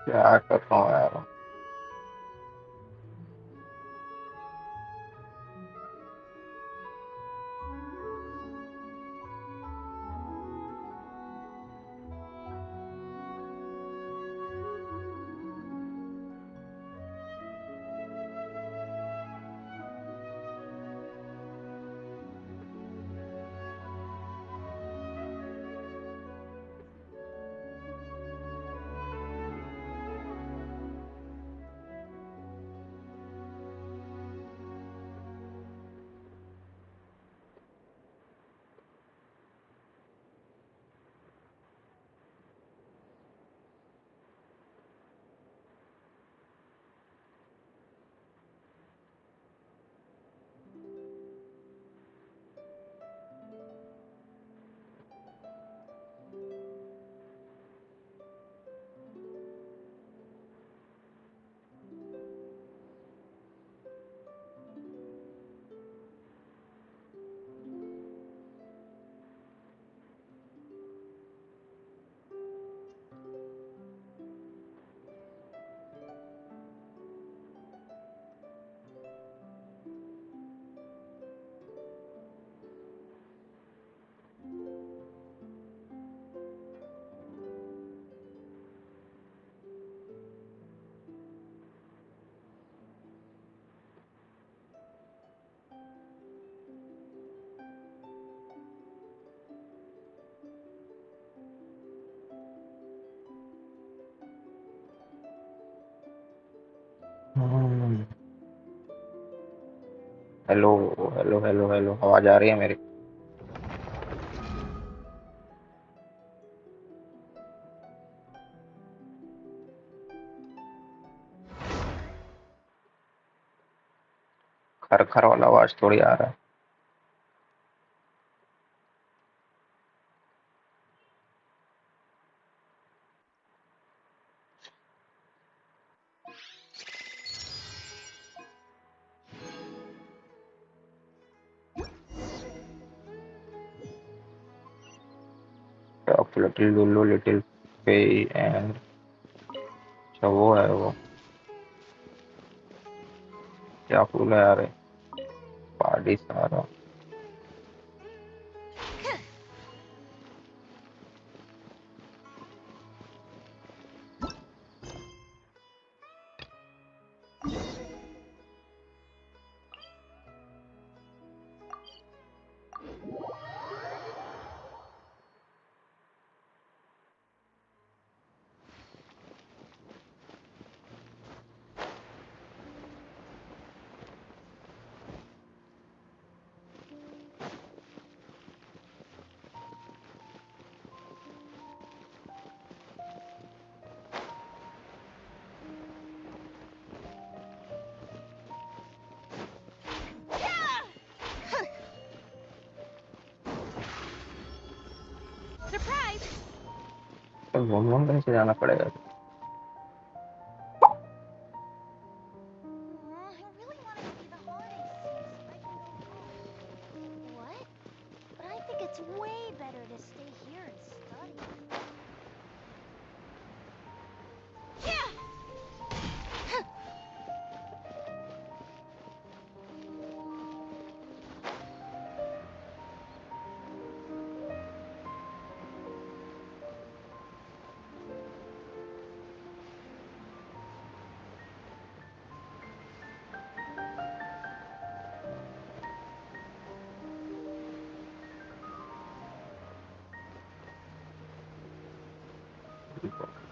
क्या कर रहा हूँ यार। हेलो हेलो हेलो हेलो, आवाज आ रही है मेरी? खर खर वाला आवाज थोड़ी आ रहा है। लिटिल लुल्लू लिटिल पे एंड अच्छा वो है वो। क्या फूल है यार? पार्टी सारा। तो घूम घूम कहीं से जाना पड़ेगा।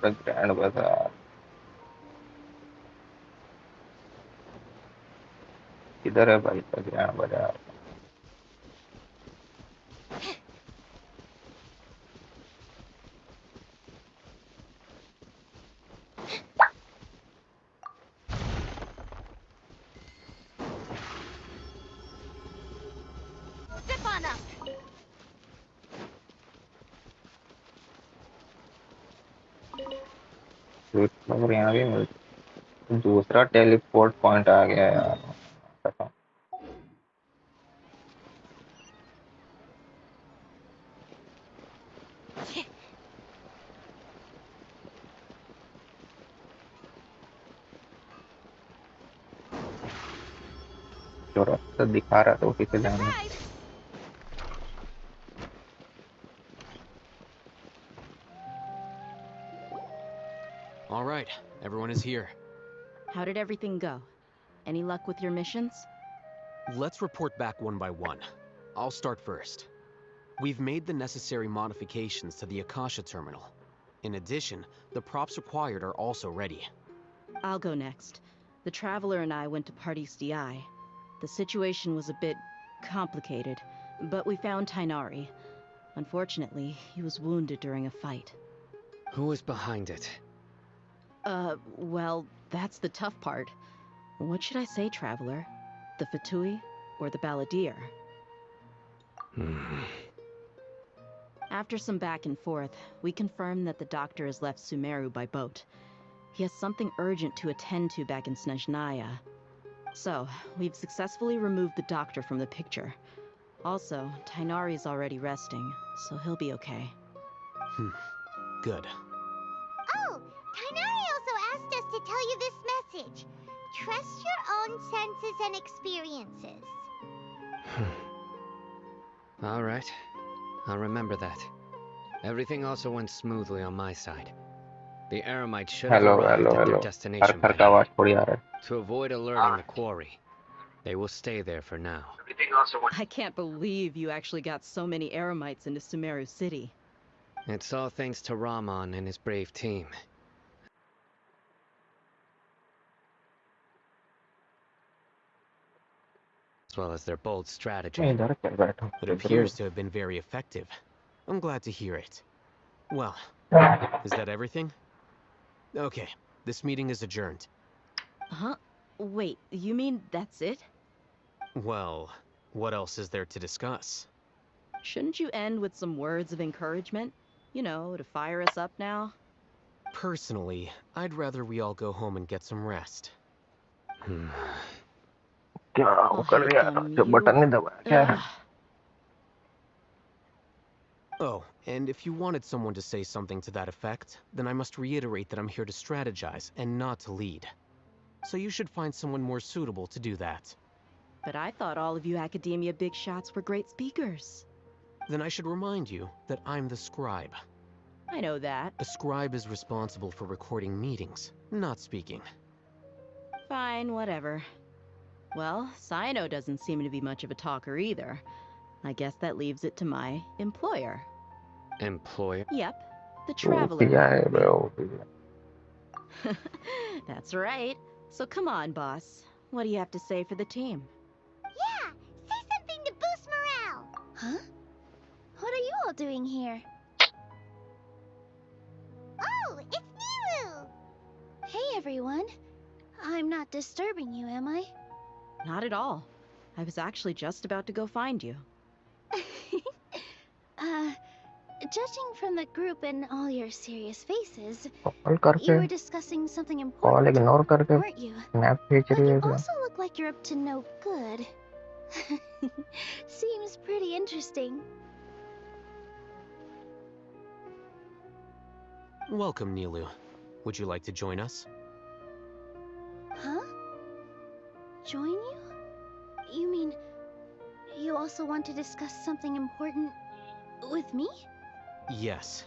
ग्रैंड बाजार किधर है भाई? का ग्रैंड बाजार। और यहाँ भी दूसरा टेलीपोर्ट पॉइंट आ गया यार। जो रास्ता दिखा रहा था उसी से जाना। Surprise! All right, everyone is here. How did everything go? Any luck with your missions? Let's report back one by one. I'll start first. We've made the necessary modifications to the Akasha terminal. In addition, the props required are also ready. I'll go next. The Traveler and I went to Party's DI. The situation was a bit complicated, but we found Tainari. Unfortunately, he was wounded during a fight. Who was behind it? Well, that's the tough part. What should I say, Traveler? The Fatui or the Balladeer? After some back and forth, we confirmed that the doctor has left Sumeru by boat. He has something urgent to attend to back in Snezhnaya. So, we've successfully removed the doctor from the picture. Also, Tainari's already resting, so he'll be okay. Good. Oh, Tainari also asked us to tell you this message. Trust your own senses and experiences. All right. I'll remember that. Everything also went smoothly on my side. The Eremites should have hello arrived hello at their hello, destination by थर का now. आवाज थोड़ी आ रहा है। To avoid alerting the quarry, they will stay there for now. I can't believe you actually got so many Eremites into Sumeru City. It's all thanks to Rahman and his brave team. As well as their bold मैं strategy. इधर क्या बैठा It हूँ? appears to have been very effective. I'm glad to hear it. Well, is that everything? Okay, this meeting is adjourned. Huh? Wait, you mean that's it? Well, what else is there to discuss? Shouldn't you end with some words of encouragement? You know, to fire us up now? Personally, I'd rather we all go home and get some rest. क्या वो कर hate रहा है? them, जो you- button नहीं दबाया क्या है? Ugh. Oh, and if you wanted someone to say something to that effect, then I must reiterate that I'm here to strategize and not to lead. So you should find someone more suitable to do that. But I thought all of you Academia big shots were great speakers. Then I should remind you that I'm the scribe. I know that. A scribe is responsible for recording meetings, not speaking. Fine, whatever. Well, Cyno doesn't seem to be much of a talker either. I guess that leaves it to my employer. Employer? Yep, the वो Traveler. पिया है बे, वो पिया। That's right. So come on, boss. What do you have to say for the team? Yeah, say something to boost morale. Huh? What are you all doing here? Oh, it's Nilu! Hey, everyone. I'm not disturbing you, am I? Not at all. I was actually just about to go find you. Judging from the group and all your serious faces, call you करके were discussing something call important, ignore करके weren't you? Snap खींच But रही है you क्या? also look like you're up to no good. Seems pretty interesting. Welcome, Nilu. Would you like to join us? Huh? Join you? You mean you also want to discuss something important with me? Yes,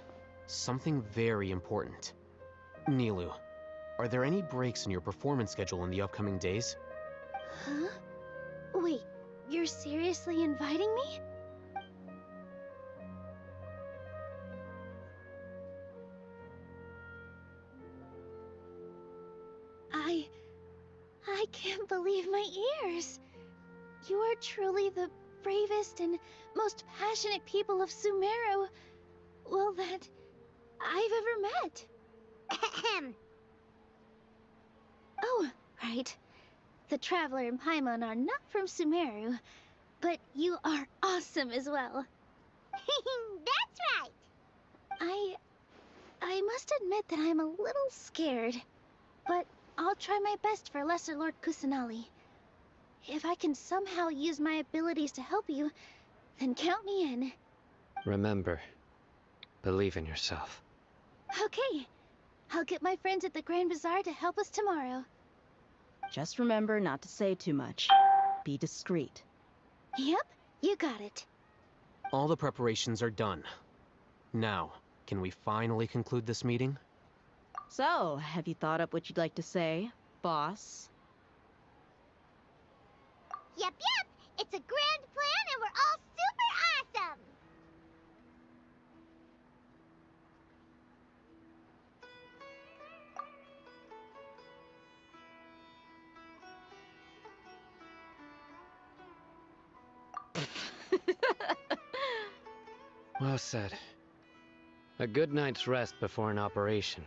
something very important. Nilu, are there any breaks in your performance schedule in the upcoming days? Huh? Wait, you're seriously inviting me? I can't believe my ears. You are truly the bravest and most passionate people of Sumeru, well, that I've ever met. Ahem. Oh, right. The Traveler and Paimon are not from Sumeru, but you are awesome as well. That's right. I must admit that I'm a little scared, but I'll try my best for Lesser Lord Kusanali. If I can somehow use my abilities to help you, then count me in. Remember, believe in yourself. Okay. I'll get my friends at the Grand Bazaar to help us tomorrow. Just remember not to say too much. Be discreet. Yep, you got it. All the preparations are done. Now, can we finally conclude this meeting? So, have you thought up what you'd like to say, boss? Yep. It's a grand plan and we're all super awesome. Well said. A good night's rest before an operation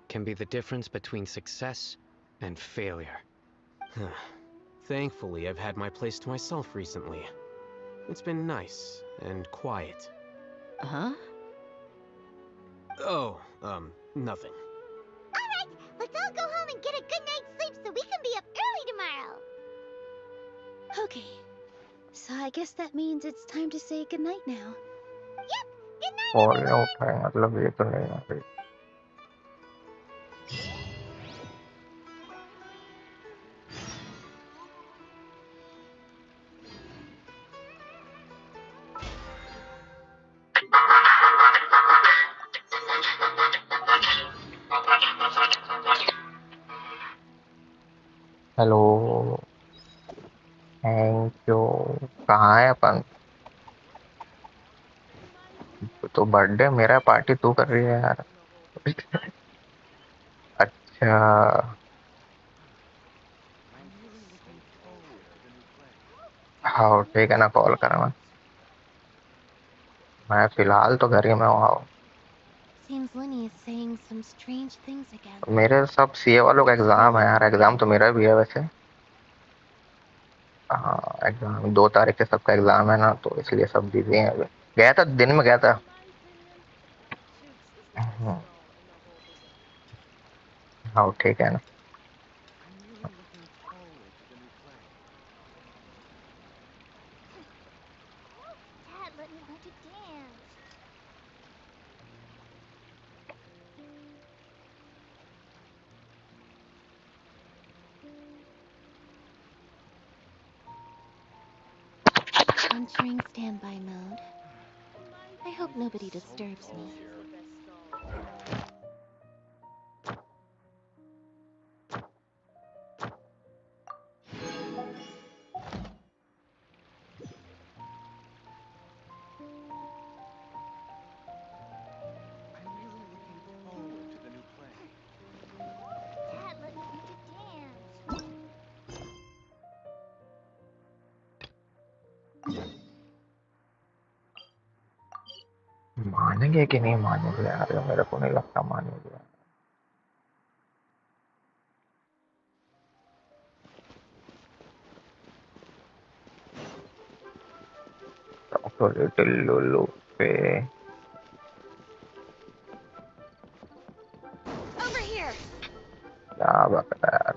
can be the difference between success and failure. Thankfully, I've had my place to myself recently. It's been nice and quiet. Huh? Oh, nothing. Alright, let's all go home and get a good night's sleep so we can be up early tomorrow. Okay, so I guess that means it's time to say goodnight now. Yep, good night call नहीं everyone! उठाए मतलब ये तो नहीं आ रही. Hello, thank you. कहाँ है अपन? तो बर्थडे मेरा पार्टी तू कर रही है यार. अच्छा, हाँ ठीक है ना, कॉल करा मैं फिलहाल तो घर ही में हूँ. हाँ, Seems Lenny is saying some strange things again. मेरे सब सीए वालों का एग्जाम है यार. एग्जाम तो मेरा भी है वैसे. हाँ, एग्जाम 2 तारीख से सबका एग्जाम है ना, तो इसलिए सब बिजी हैं अभी. गया था, दिन में गया था. हाँ ठीक है ना. Dad let me learn to dance. Entering standby mode. I hope nobody disturbs me. Dad let me learn to dance. मानेंगे कि नहीं मानेंगे यार, मेरे को नहीं लगता मानेंगे. तो लिटिल लुलु पे Over here! क्या बात है यार.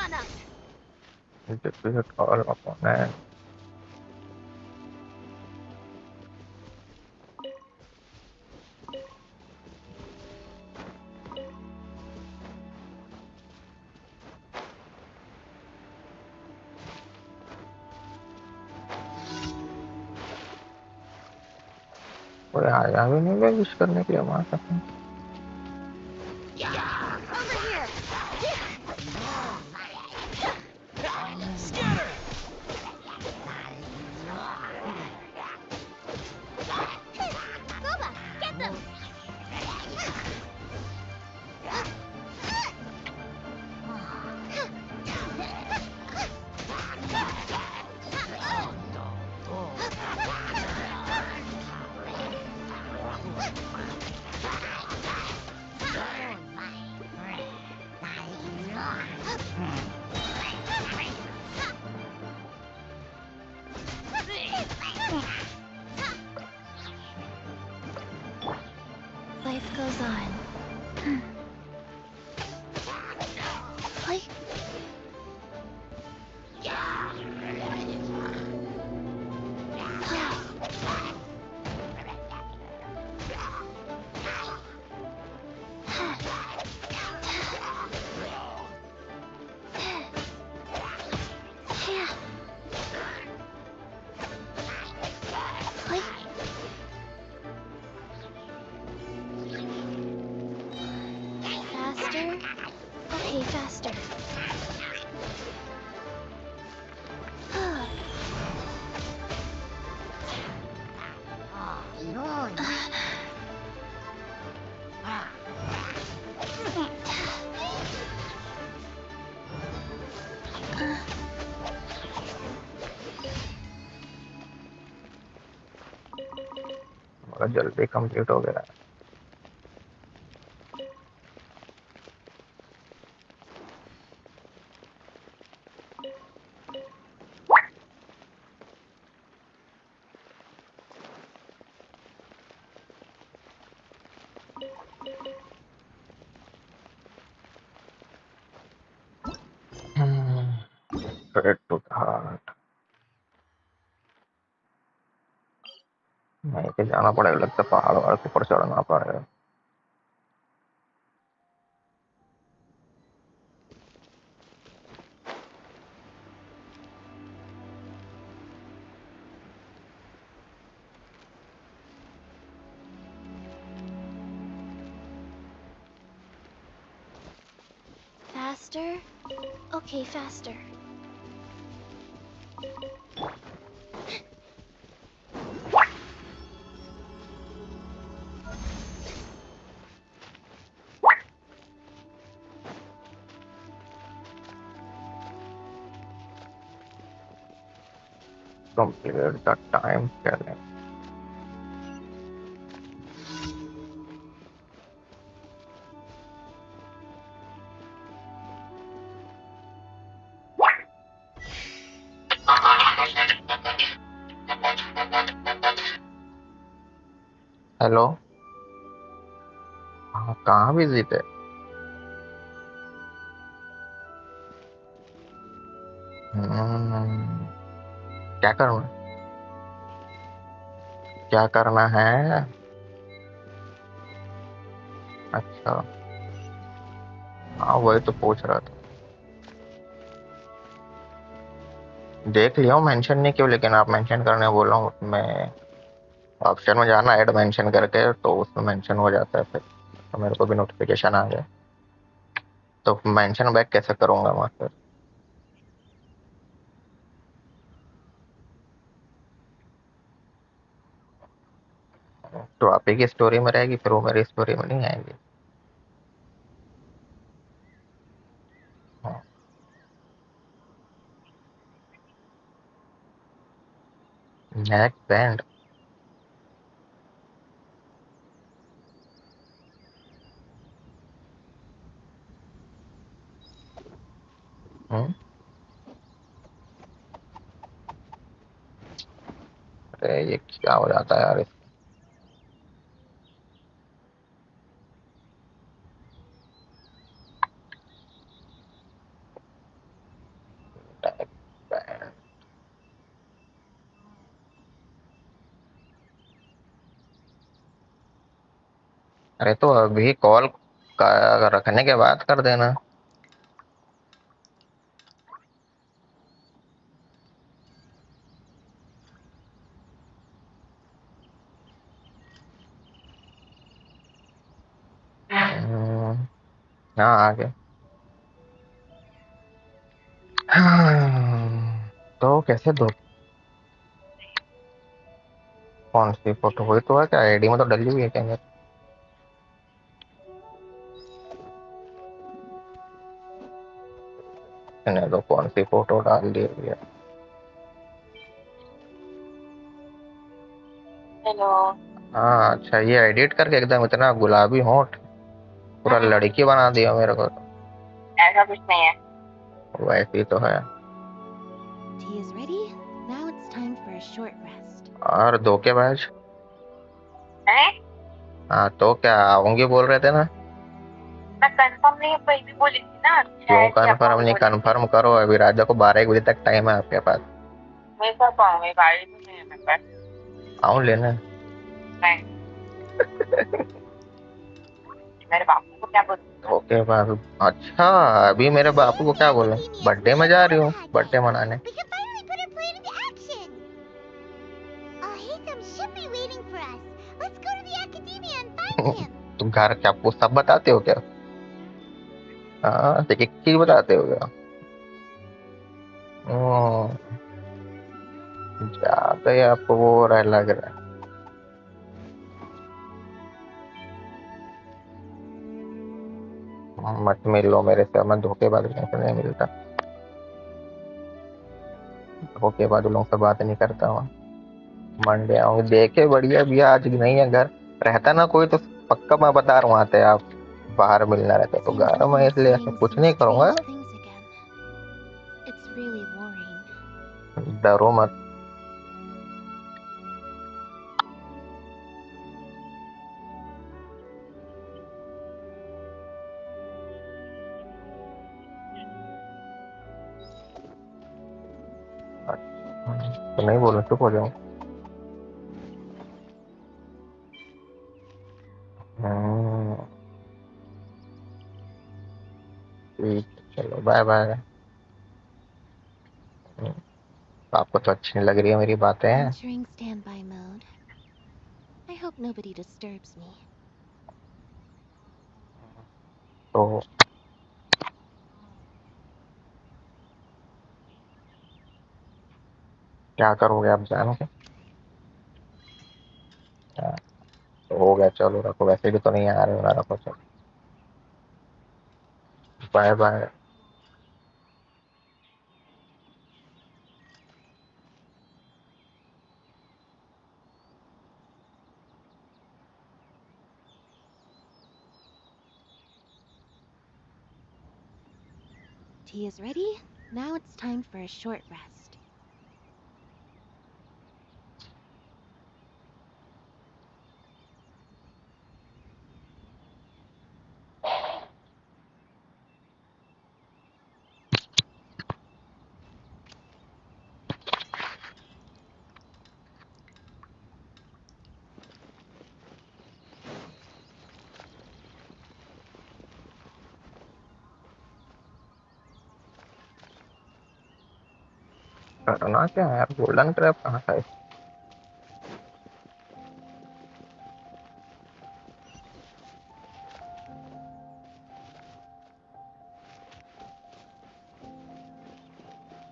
on up. Defeat all opponents. कोई आया भी नहीं है विश करने के लिए हमारे साथ। Over here. Boba, get them. Life goes on. Like... Faster? Okay, faster. बड़ा जल्दी कंप्लीट हो गया। Straight to the heart। नहीं कि जाना पड़ेगा, लगता है पहाड़ वाड़ के ऊपर चढ़ना पड़ेगा। Faster? Okay, faster. Complete the time challenge। Hello, हाँ कहाँ बिजी थे? क्या करना, क्या करना है? अच्छा, हाँ वही तो पूछ रहा था। देख लिया हूँ, मेंशन नहीं क्यों, लेकिन आप मेंशन करने बोला हूँ मैं। ऑप्शन में जाना, ऐड मेंशन करके, तो उसमें मेंशन हो जाता है फिर, तो मेरे को भी नोटिफिकेशन आ गया। तो मेंशन बैक कैसे करूंगा मैं फिर? तो आप ही की स्टोरी में रहेगी, फिर वो मेरी स्टोरी में नहीं आएगी। Next band. अरे ये क्या हो जाता है यार? अरे तो अभी कॉल रखने के बाद कर देना। हाँ आगे। तो कैसे दो? कौन सी फोटो हुई तो है क्या? आईडी में तो डली हुई है क्या मेरे? मैंने तो कौन सी फोटो डाल दी हुई है? हेलो। हाँ अच्छा, ये एडिट करके एकदम इतना गुलाबी होंठ पूरा लड़की बना दिया मेरे को तो। ऐसा कुछ नहीं है। वैसे ही तो है। Tea is ready. Now it's time for a short rest. और धोखेबाज। हैं? हाँ तो क्या आऊंगी बोल रहे थे ना? मैं कंफर्म नहीं कोई भी बोली थी ना। क्यों शायद क्या कंफर्म नहीं? बोली थी। कंफर्म करो, अभी राजा को 12 बजे तक टाइम है आपके पास। मैं कर पाऊंगी, गाड़ी तो नहीं है मेरे पास। आऊं लेने? नहीं। मेरे बापू को क्या बोलूं? ओके बाबू। अच्छा, अभी मेरे बापू को क्या बोलूं? बर्थडे में जा रही हूँ, बर्थडे मनाने। We can finally put our plan into action. Oh, hey, some should be waiting for us. Let's go to the academia and find him. तुम घर क्या आपको सब बताते हो क्या? हाँ, एक एक चीज बताते हो क्या? ज्यादा ही आपको वो हो रहा है, लग रहा है। मत मिल लो मेरे से, मैं धोखेबाज लोगों से नहीं मिलता। धोखेबाज लोगों से बात नहीं करता हूँ। मंडे आऊंगी, देखे बढ़िया भैया आज नहीं है घर, रहता ना कोई तो पक्का मैं बता रहा हूँ आते आप बाहर मिलना रहता तो Seems घर like में, I'm इसलिए ऐसा seeing कुछ some नहीं करूंगा। strange things again. It's really worrying. डरो मत। तो नहीं बोलूं, चुप हो जाऊं? हम्म, ठीक है, चलो बाय बाय। आपको तो अच्छी नहीं लग रही है मेरी बातें? Entering standby mode. I hope nobody disturbs me. तो क्या करोगे आप, जानो के? हाँ, तो हो गया, चलो रखो, वैसे भी तो नहीं आ रहे हो ना, रखो चलो, bye bye. Tea is ready. Now it's time for a short rest. करना क्या है यार, गोल्डन ट्रैप कहाँ था?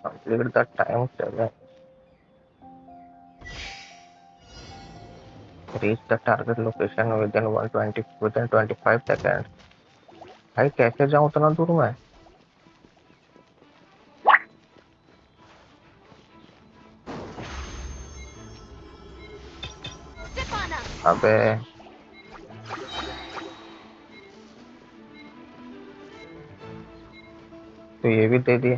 कंप्लीट द टाइम चले, reach the target location with in 120 with in 25 second. भाई कैसे जाऊं उतना दूर में? अबे तो ये भी दे दिए।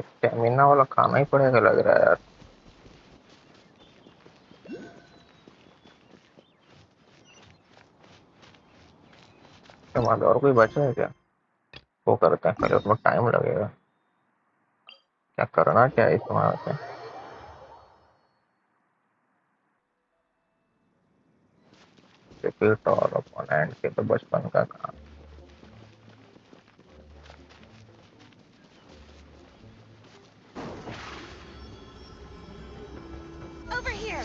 स्टेमिना वाला खाना ही पड़ेगा लग रहा है यार। उसके बाद और कोई बचा है क्या? वो करते हैं, पहले उसमें टाइम लगेगा। क्या करना क्या है इसमें आके? रिपीट और ओपोनेंट के तो बचपन का काम। Over here.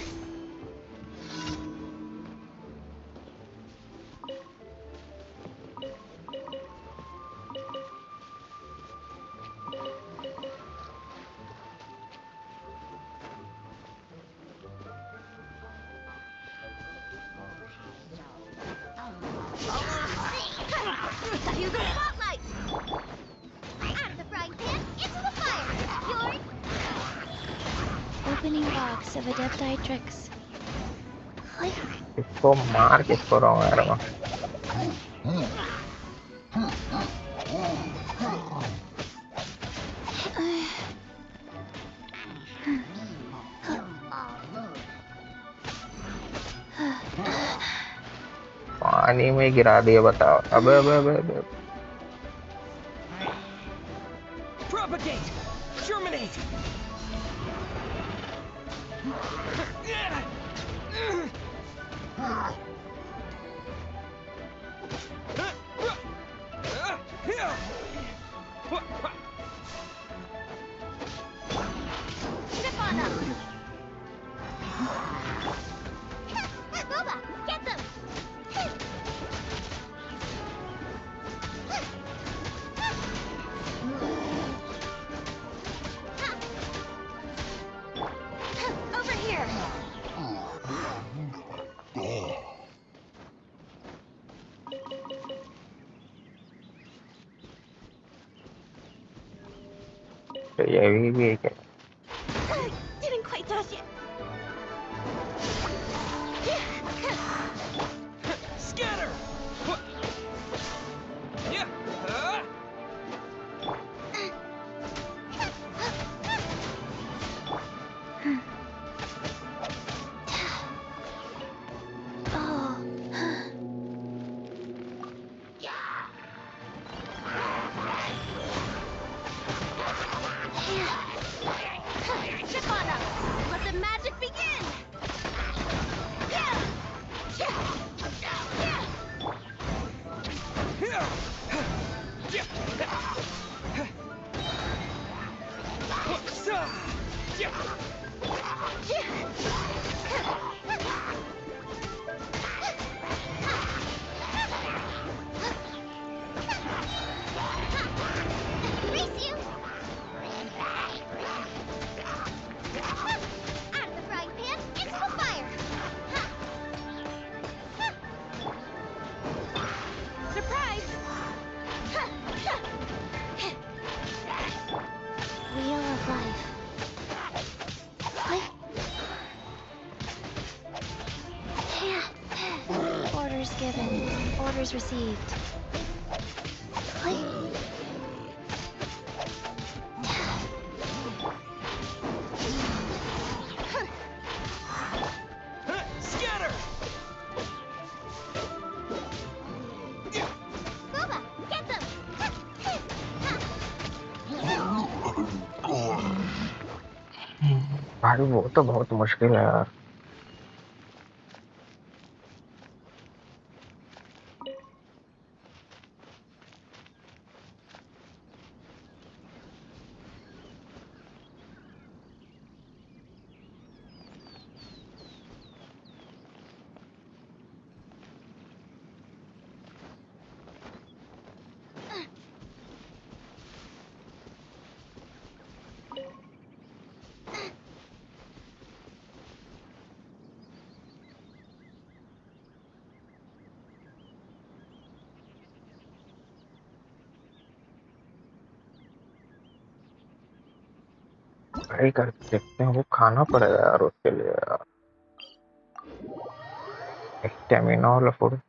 Use the spotlight. Out of the frying pan into the fire. You're opening box of adept eye tricks. इसको मार किसको रहा हूँ यार मैं? पानी में गिरा दिए, बताओ। अबे अबे अबे अबे। Propagate! Germinate! Step on up. Boba, get them. Over here. तो ये भी एक है। Didn't quite touch it. Scatter! Yeah. Step on up. Let the magic begin. Yeah. Race you. Out of the frying pan into the fire. Surprise! Wheel of life. Orders given. Orders received. Scatter! Boba, get them! भाई वो तो बहुत मुश्किल है यार। Try करके देखते हैं, वो खाना पड़ेगा यार उसके लिए यार। स्टेमिना वाला फूड।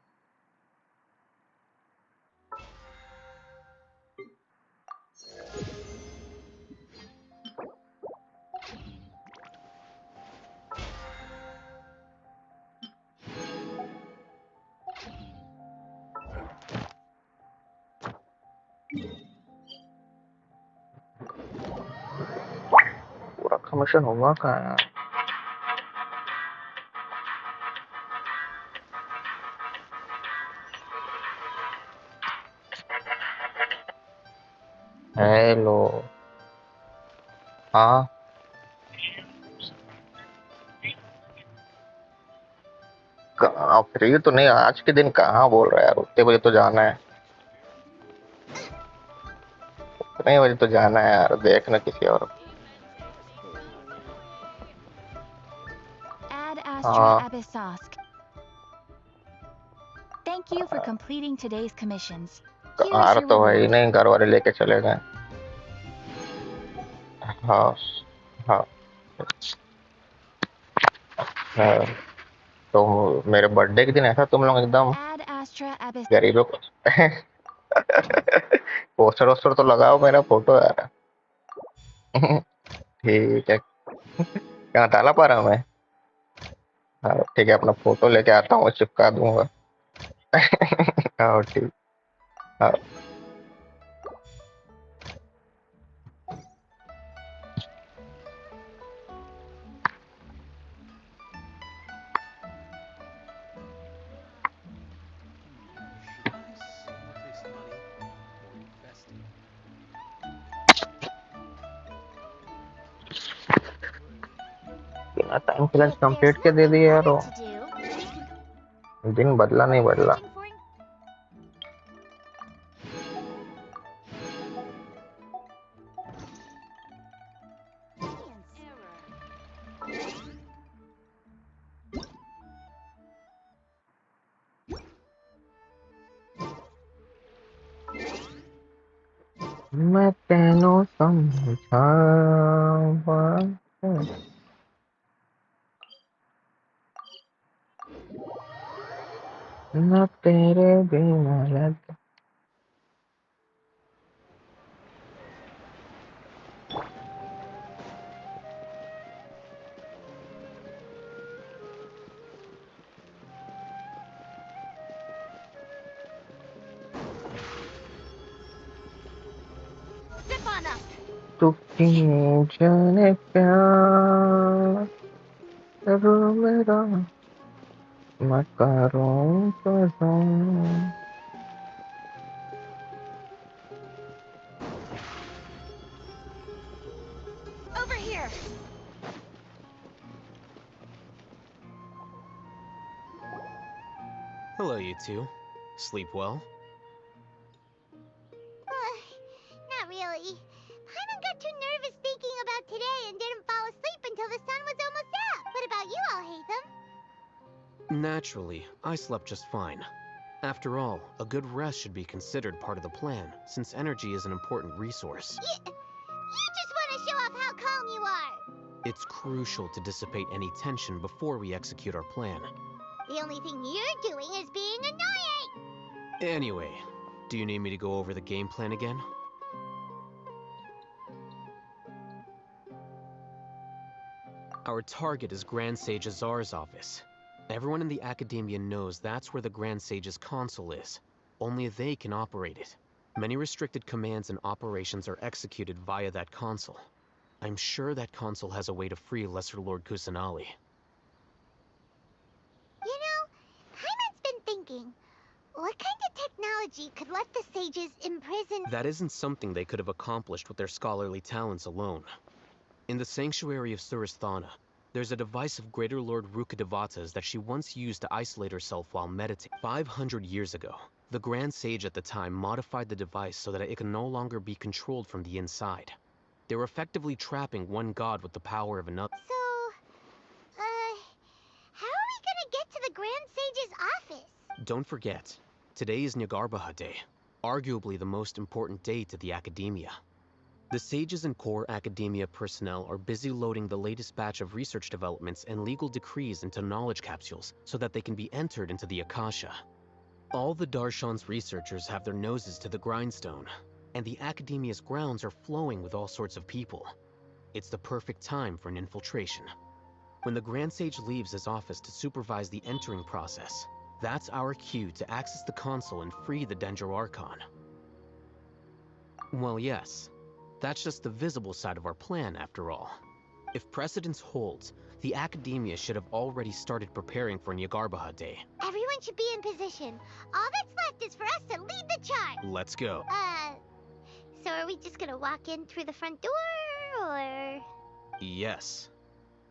कमीशन हुआ कहाँ है? हेलो। हाँ, कहाँ फ्री तो नहीं आज के दिन, कहाँ बोल रहा है यार? उतने बजे तो जाना है, उतने बजे तो जाना है यार, देखना किसी और। Ad Astra हाँ, Abyssosk. Thank you for completing today's commissions. Here is car your तो है ही reward. नहीं, घर वाले लेके चले गए। हाँ हाँ हाँ। तो मेरे बर्थडे के दिन ऐसा तुम लोग एकदम Ad Astra Abyss. गरीबों को पोस्टर वोस्टर तो लगाओ, मेरा फोटो यार। ठीक है, कहाँ ताला पा रहा मैं? हाँ ठीक है, अपना फोटो लेके आता हूँ, चिपका दूंगा। हाँ ठीक। हाँ Should I save this money or invest it? बिना time clutch If there's complete के दे nothing दिए यार better वो। to do, we can दिन बदला नहीं go बदला। searching for मैं तेनों समझावा, न तेरे बिना लग। Zip on up. तू क्यों जाने प्यार करो मेरा, मैं करूँ तो दूँ। Over here. Hello, you two. Sleep well? Not really. Paimon got too nervous thinking about today and didn't fall asleep until the sun was almost out. What about you all, Hatham? Naturally, I slept just fine. After all, a good rest should be considered part of the plan, since energy is an important resource. You just want to show off how calm you are. It's crucial to dissipate any tension before we execute our plan. The only thing you're doing is being annoying. Anyway, do you need me to go over the game plan again? Our target is Grand Sage Azar's office. Everyone in the Academia knows that's where the Grand Sage's console is. Only they can operate it. Many restricted commands and operations are executed via that console. I'm sure that console has a way to free Lesser Lord Kusanali. You know, Paimon's been thinking, what kind of technology could let the sages imprison... That isn't something they could have accomplished with their scholarly talents alone. In the sanctuary of Suristhana, there's a device of Greater Lord Rukkhadevata's that she once used to isolate herself while meditating. 500 years ago, the Grand Sage at the time modified the device so that it can no longer be controlled from the inside. They were effectively trapping one god with the power of another. So, how are we gonna get to the Grand Sage's office? Don't forget, today is Nyagarbha Day, arguably the most important day to the Academia. The sages and core Academia personnel are busy loading the latest batch of research developments and legal decrees into knowledge capsules so that they can be entered into the Akasha. All the Darshan's researchers have their noses to the grindstone, and the Academia's grounds are flowing with all sorts of people. It's the perfect time for an infiltration. When the Grand Sage leaves his office to supervise the entering process, that's our cue to access the console and free the Dendro Archon. Well, yes. That's just the visible side of our plan, after all. If precedence holds, the academia should have already started preparing for Nyagarbha Day. Everyone should be in position. All that's left is for us to lead the charge. Let's go. So are we just gonna walk in through the front door, or...? Yes.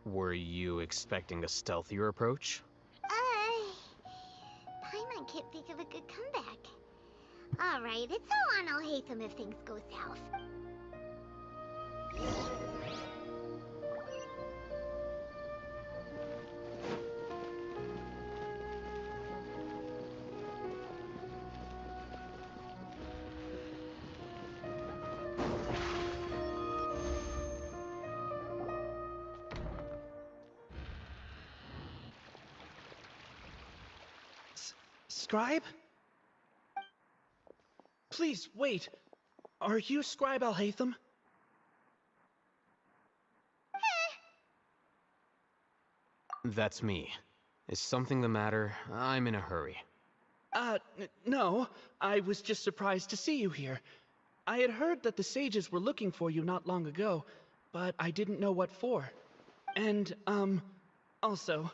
Were you expecting a stealthier approach? Paimon can't think of a good comeback. Alright, it's all on Alhaitham if things go south. Scribe? Please, wait. Are you Scribe Alhaitham? That's me. Is something the matter? I'm in a hurry. No. I was just surprised to see you here. I had heard that the sages were looking for you not long ago, but I didn't know what for. And, also,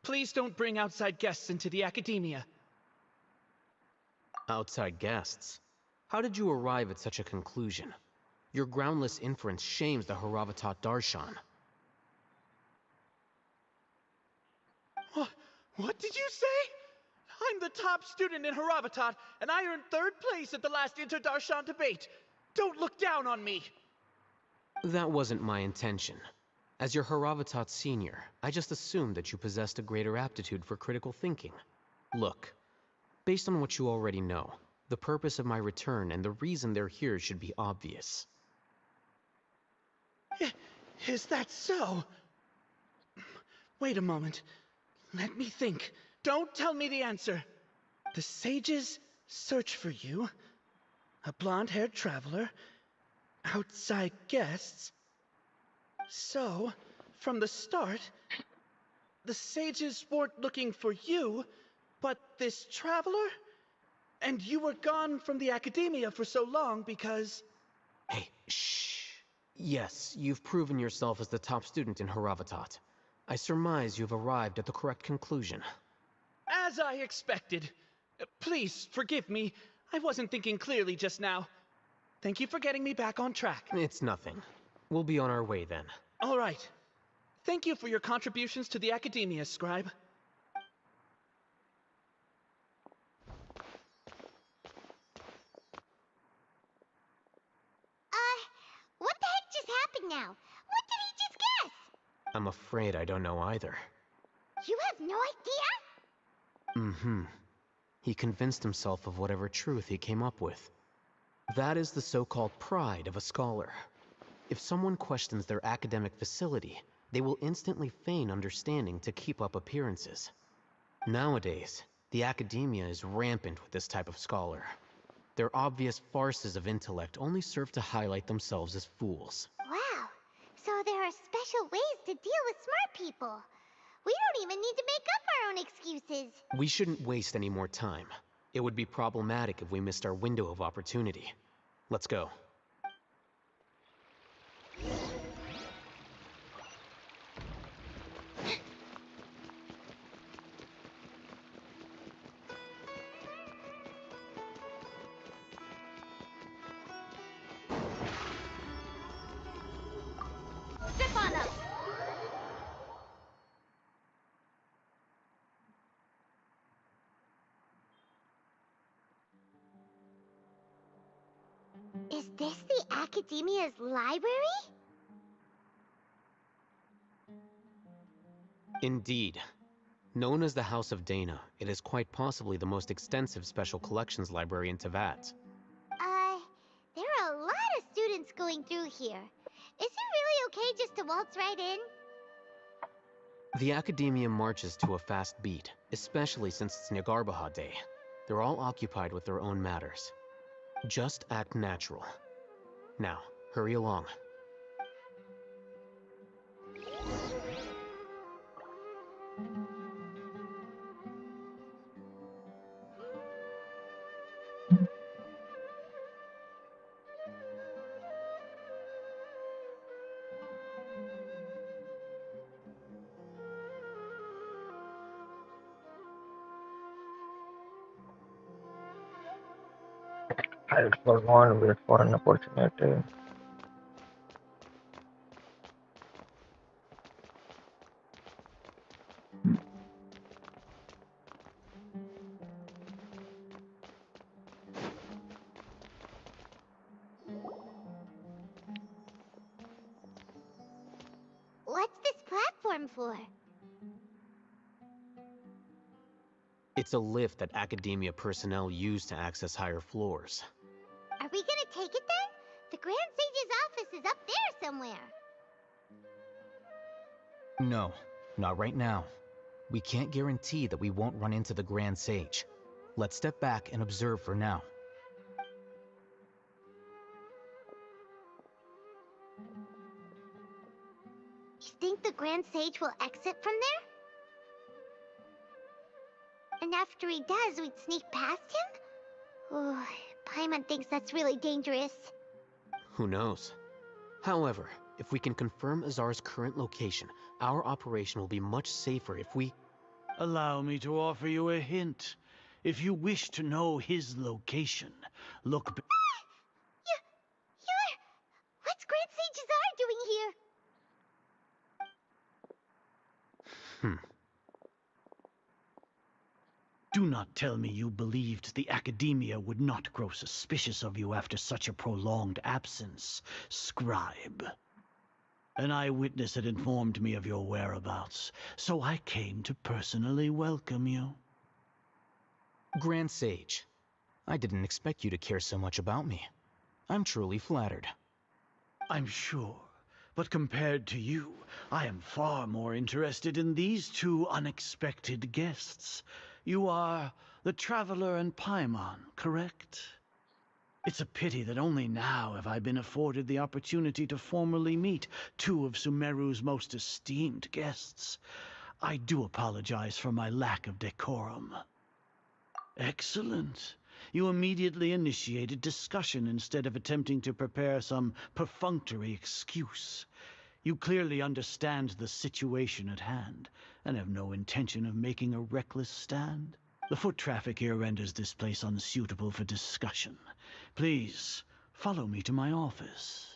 please don't bring outside guests into the academia. Outside guests? How did you arrive at such a conclusion? Your groundless inference shames the Haravatat Darshan. What did you say? I'm the top student in Haravatat, and I earned 3rd place at the last Inter-Darshan debate. Don't look down on me! That wasn't my intention. As your Haravatat senior, I just assumed that you possessed a greater aptitude for critical thinking. Look, based on what you already know, the purpose of my return and the reason they're here should be obvious. Is that so? Wait a moment. Let me think. Don't tell me the answer. The sages search for you. A blonde-haired traveler. Outside guests. So, from the start, the sages weren't looking for you, but this traveler? And you were gone from the academia for so long because... Hey, shh. Yes, you've proven yourself as the top student in Haravatat. I surmise you've arrived at the correct conclusion. As I expected. Please, forgive me. I wasn't thinking clearly just now. Thank you for getting me back on track. It's nothing. We'll be on our way then. All right. Thank you for your contributions to the academia, Scribe. What the heck just happened now? What did he just guess? I'm afraid I don't know either. You have no idea? Mm-hmm. He convinced himself of whatever truth he came up with. That is the so-called pride of a scholar. If someone questions their academic facility, they will instantly feign understanding to keep up appearances. Nowadays, the academia is rampant with this type of scholar. Their obvious farces of intellect only serve to highlight themselves as fools. Wow. So there are special ways to deal with smart people. We don't even need to make up our own excuses. We shouldn't waste any more time. It would be problematic if we missed our window of opportunity. Let's go. Step on up! Is this the Academia's library? Indeed. Known as the House of Dana, it is quite possibly the most extensive special collections library in Teyvat. There are a lot of students going through here. Is it really okay just to waltz right in? The Academia marches to a fast beat, especially since it's Nyagarbha Day. They're all occupied with their own matters. Just act natural. Now, hurry along. Hide for one, wait for an opportunity. What's this platform for? It's a lift that academia personnel use to access higher floors. Are we gonna take it then? The Grand Sage's office is up there somewhere. No, not right now. We can't guarantee that we won't run into the Grand Sage. Let's step back and observe for now. You think the Grand Sage will exit from there? And after he does, we'd sneak past him? Ooh, Paimon thinks that's really dangerous. Who knows? However, if we can confirm Azar's current location, our operation will be much safer if we... Allow me to offer you a hint. If you wish to know his location, look... What's Grand Sage Azar doing here? Do not tell me you believed the Academia would not grow suspicious of you after such a prolonged absence, scribe. An eyewitness had informed me of your whereabouts, so I came to personally welcome you. Grand Sage, I didn't expect you to care so much about me. I'm truly flattered. I'm sure, but compared to you, I am far more interested in these two unexpected guests. You are the Traveler and Paimon, correct? It's a pity that only now have I been afforded the opportunity to formally meet two of Sumeru's most esteemed guests. I do apologize for my lack of decorum. Excellent. You immediately initiated discussion instead of attempting to prepare some perfunctory excuse. You clearly understand the situation at hand, and have no intention of making a reckless stand. The foot traffic here renders this place unsuitable for discussion. Please, follow me to my office.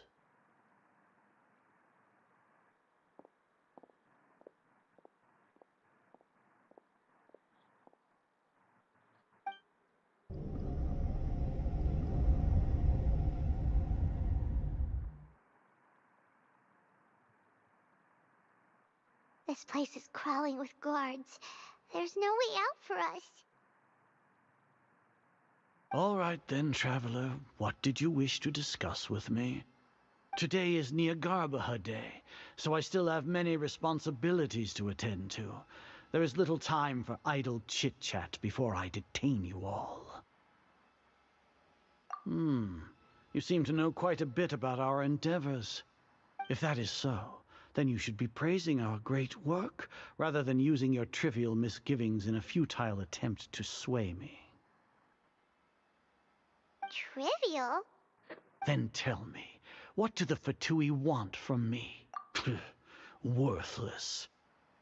This place is crawling with guards. There's no way out for us. All right then, Traveler. What did you wish to discuss with me? Today is Neagarbaha Day, so I still have many responsibilities to attend to. There is little time for idle chit-chat before I detain you all. You seem to know quite a bit about our endeavors. If that is so, then you should be praising our great work, rather than using your trivial misgivings in a futile attempt to sway me. Trivial? Then tell me, what do the Fatui want from me? Worthless.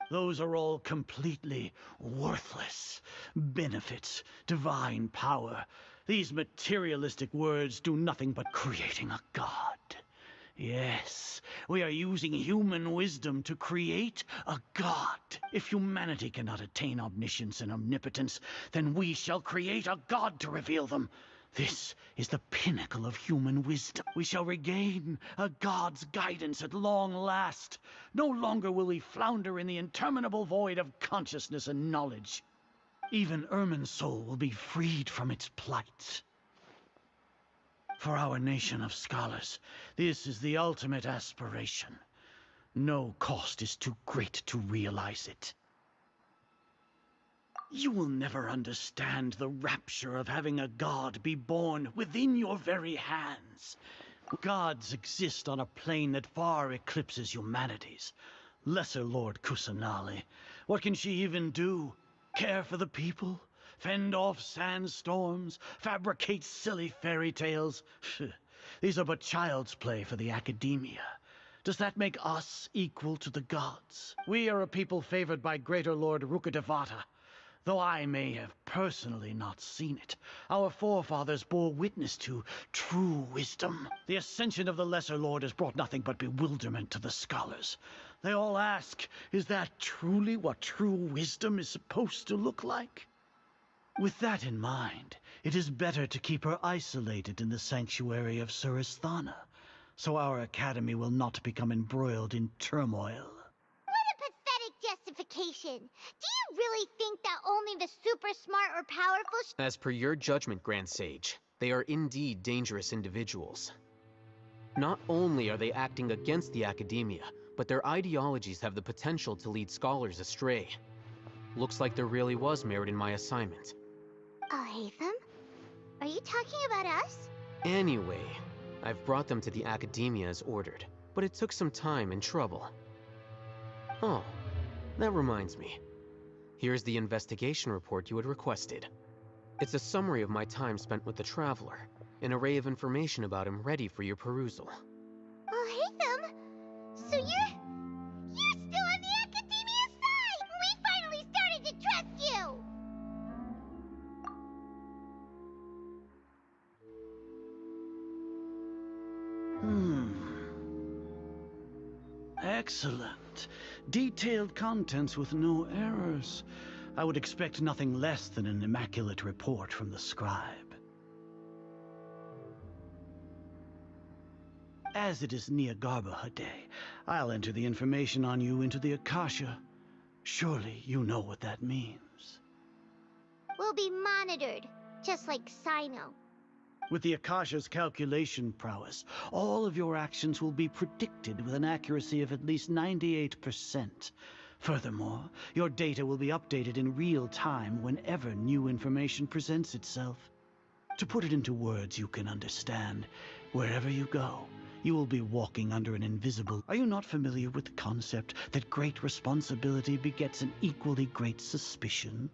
Those are all completely worthless. Benefits, divine power. These materialistic words do nothing but creating a god. Yes, we are using human wisdom to create a god. If humanity cannot attain omniscience and omnipotence, then we shall create a god to reveal them. This is the pinnacle of human wisdom. We shall regain a god's guidance at long last. No longer will we flounder in the interminable void of consciousness and knowledge. Even Irminsul will be freed from its plight. For our nation of scholars, this is the ultimate aspiration. No cost is too great to realize it. You will never understand the rapture of having a god be born within your very hands. Gods exist on a plane that far eclipses humanity's. Lesser Lord Kusanali, what can she even do? Care for the people? Fend off sandstorms? Fabricate silly fairy tales? These are but child's play for the Academia. Does that make us equal to the gods? We are a people favored by Greater Lord Rukkhadevata. Though I may have personally not seen it, our forefathers bore witness to true wisdom. The ascension of the Lesser Lord has brought nothing but bewilderment to the scholars. They all ask, is that truly what true wisdom is supposed to look like? With that in mind, it is better to keep her isolated in the sanctuary of Surasthana, so our academy will not become embroiled in turmoil. What a pathetic justification. Do you really think that only the super smart or powerful As per your judgment, Grand Sage, they are indeed dangerous individuals. Not only are they acting against the academia, but their ideologies have the potential to lead scholars astray. Looks like there really was merit in my assignment. Oh, Hatham? Are you talking about us? Anyway, I've brought them to the academia as ordered, but it took some time and trouble. Oh, that reminds me. Here's the investigation report you had requested. It's a summary of my time spent with the Traveler, an array of information about him ready for your perusal. Oh, Hatham? So you're still on the academia side! We finally started to trust you! Excellent. Detailed contents with no errors. I would expect nothing less than an immaculate report from the scribe. As it is Niagarbaha Day, I'll enter the information on you into the Akasha. Surely you know what that means. We'll be monitored, just like Sino. With the Akasha's calculation prowess, all of your actions will be predicted with an accuracy of at least 98%. Furthermore, your data will be updated in real time whenever new information presents itself. To put it into words you can understand, wherever you go, you will be walking under an invisible... Are you not familiar with the concept that great responsibility begets an equally great suspicion?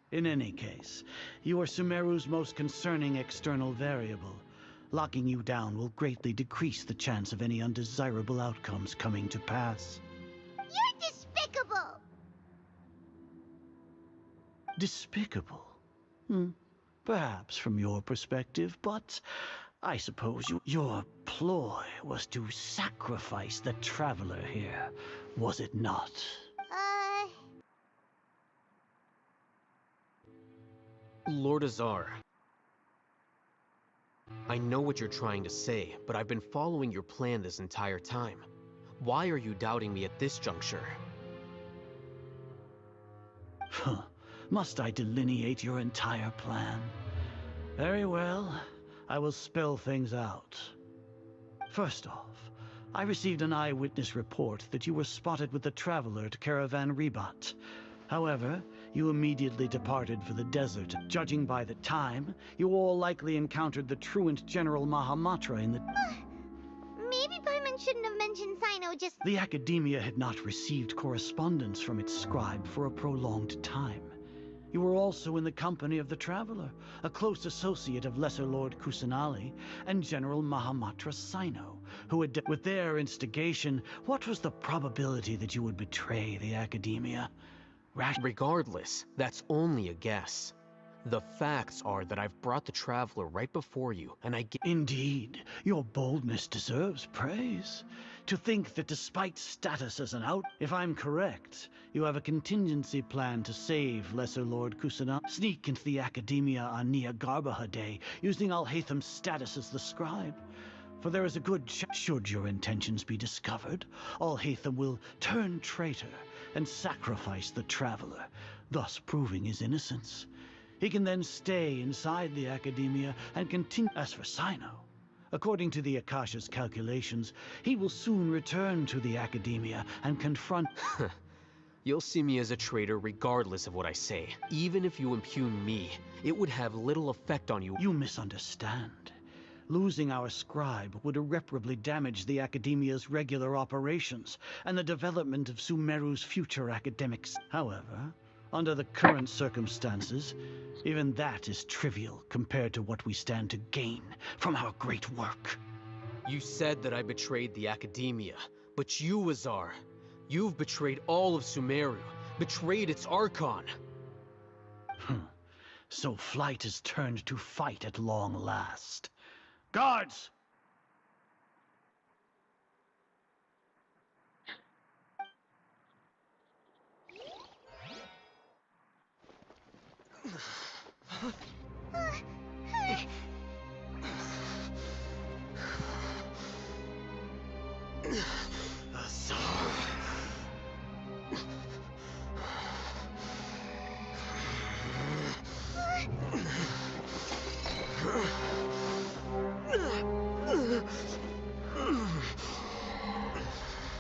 In any case, you are Sumeru's most concerning external variable. Locking you down will greatly decrease the chance of any undesirable outcomes coming to pass. You're despicable! Despicable? Perhaps from your perspective, but I suppose your ploy was to sacrifice the Traveler here, was it not? Lord Azar, I know what you're trying to say, but I've been following your plan this entire time. Why are you doubting me at this juncture? Must I delineate your entire plan? Very well, I will spell things out. First off, I received an eyewitness report that you were spotted with the Traveler at Caravan Ribat. However, you immediately departed for the desert. Judging by the time, you all likely encountered the truant General Mahamatra in the... Maybe Paimon shouldn't have mentioned Sino, just... The Academia had not received correspondence from its scribe for a prolonged time. You were also in the company of the Traveler, a close associate of Lesser Lord Kusanali and General Mahamatra Sino, who had... With their instigation, what was the probability that you would betray the Academia? Regardless, that's only a guess. The facts are that I've brought the Traveler right before you, and Indeed, your boldness deserves praise. To think that despite status as an if I'm correct, you have a contingency plan to save Lesser Lord Kusana, sneak into the Academia on Niagarbaha Day, using Al-Haytham's status as the scribe. For there is a good chance, should your intentions be discovered, Al-Haytham will turn traitor and sacrifice the Traveler, thus proving his innocence. He can then stay inside the Academia and continue. As for Sino, according to the Akasha's calculations, he will soon return to the Academia and confront... You'll see me as a traitor regardless of what I say. Even if you impugn me, it would have little effect on you. You misunderstand. Losing our scribe would irreparably damage the Academia's regular operations and the development of Sumeru's future academics. However, under the current circumstances, even that is trivial compared to what we stand to gain from our great work. You said that I betrayed the Academia, but you, Azar, you've betrayed all of Sumeru, betrayed its Archon. So flight is turned to fight at long last. Guards!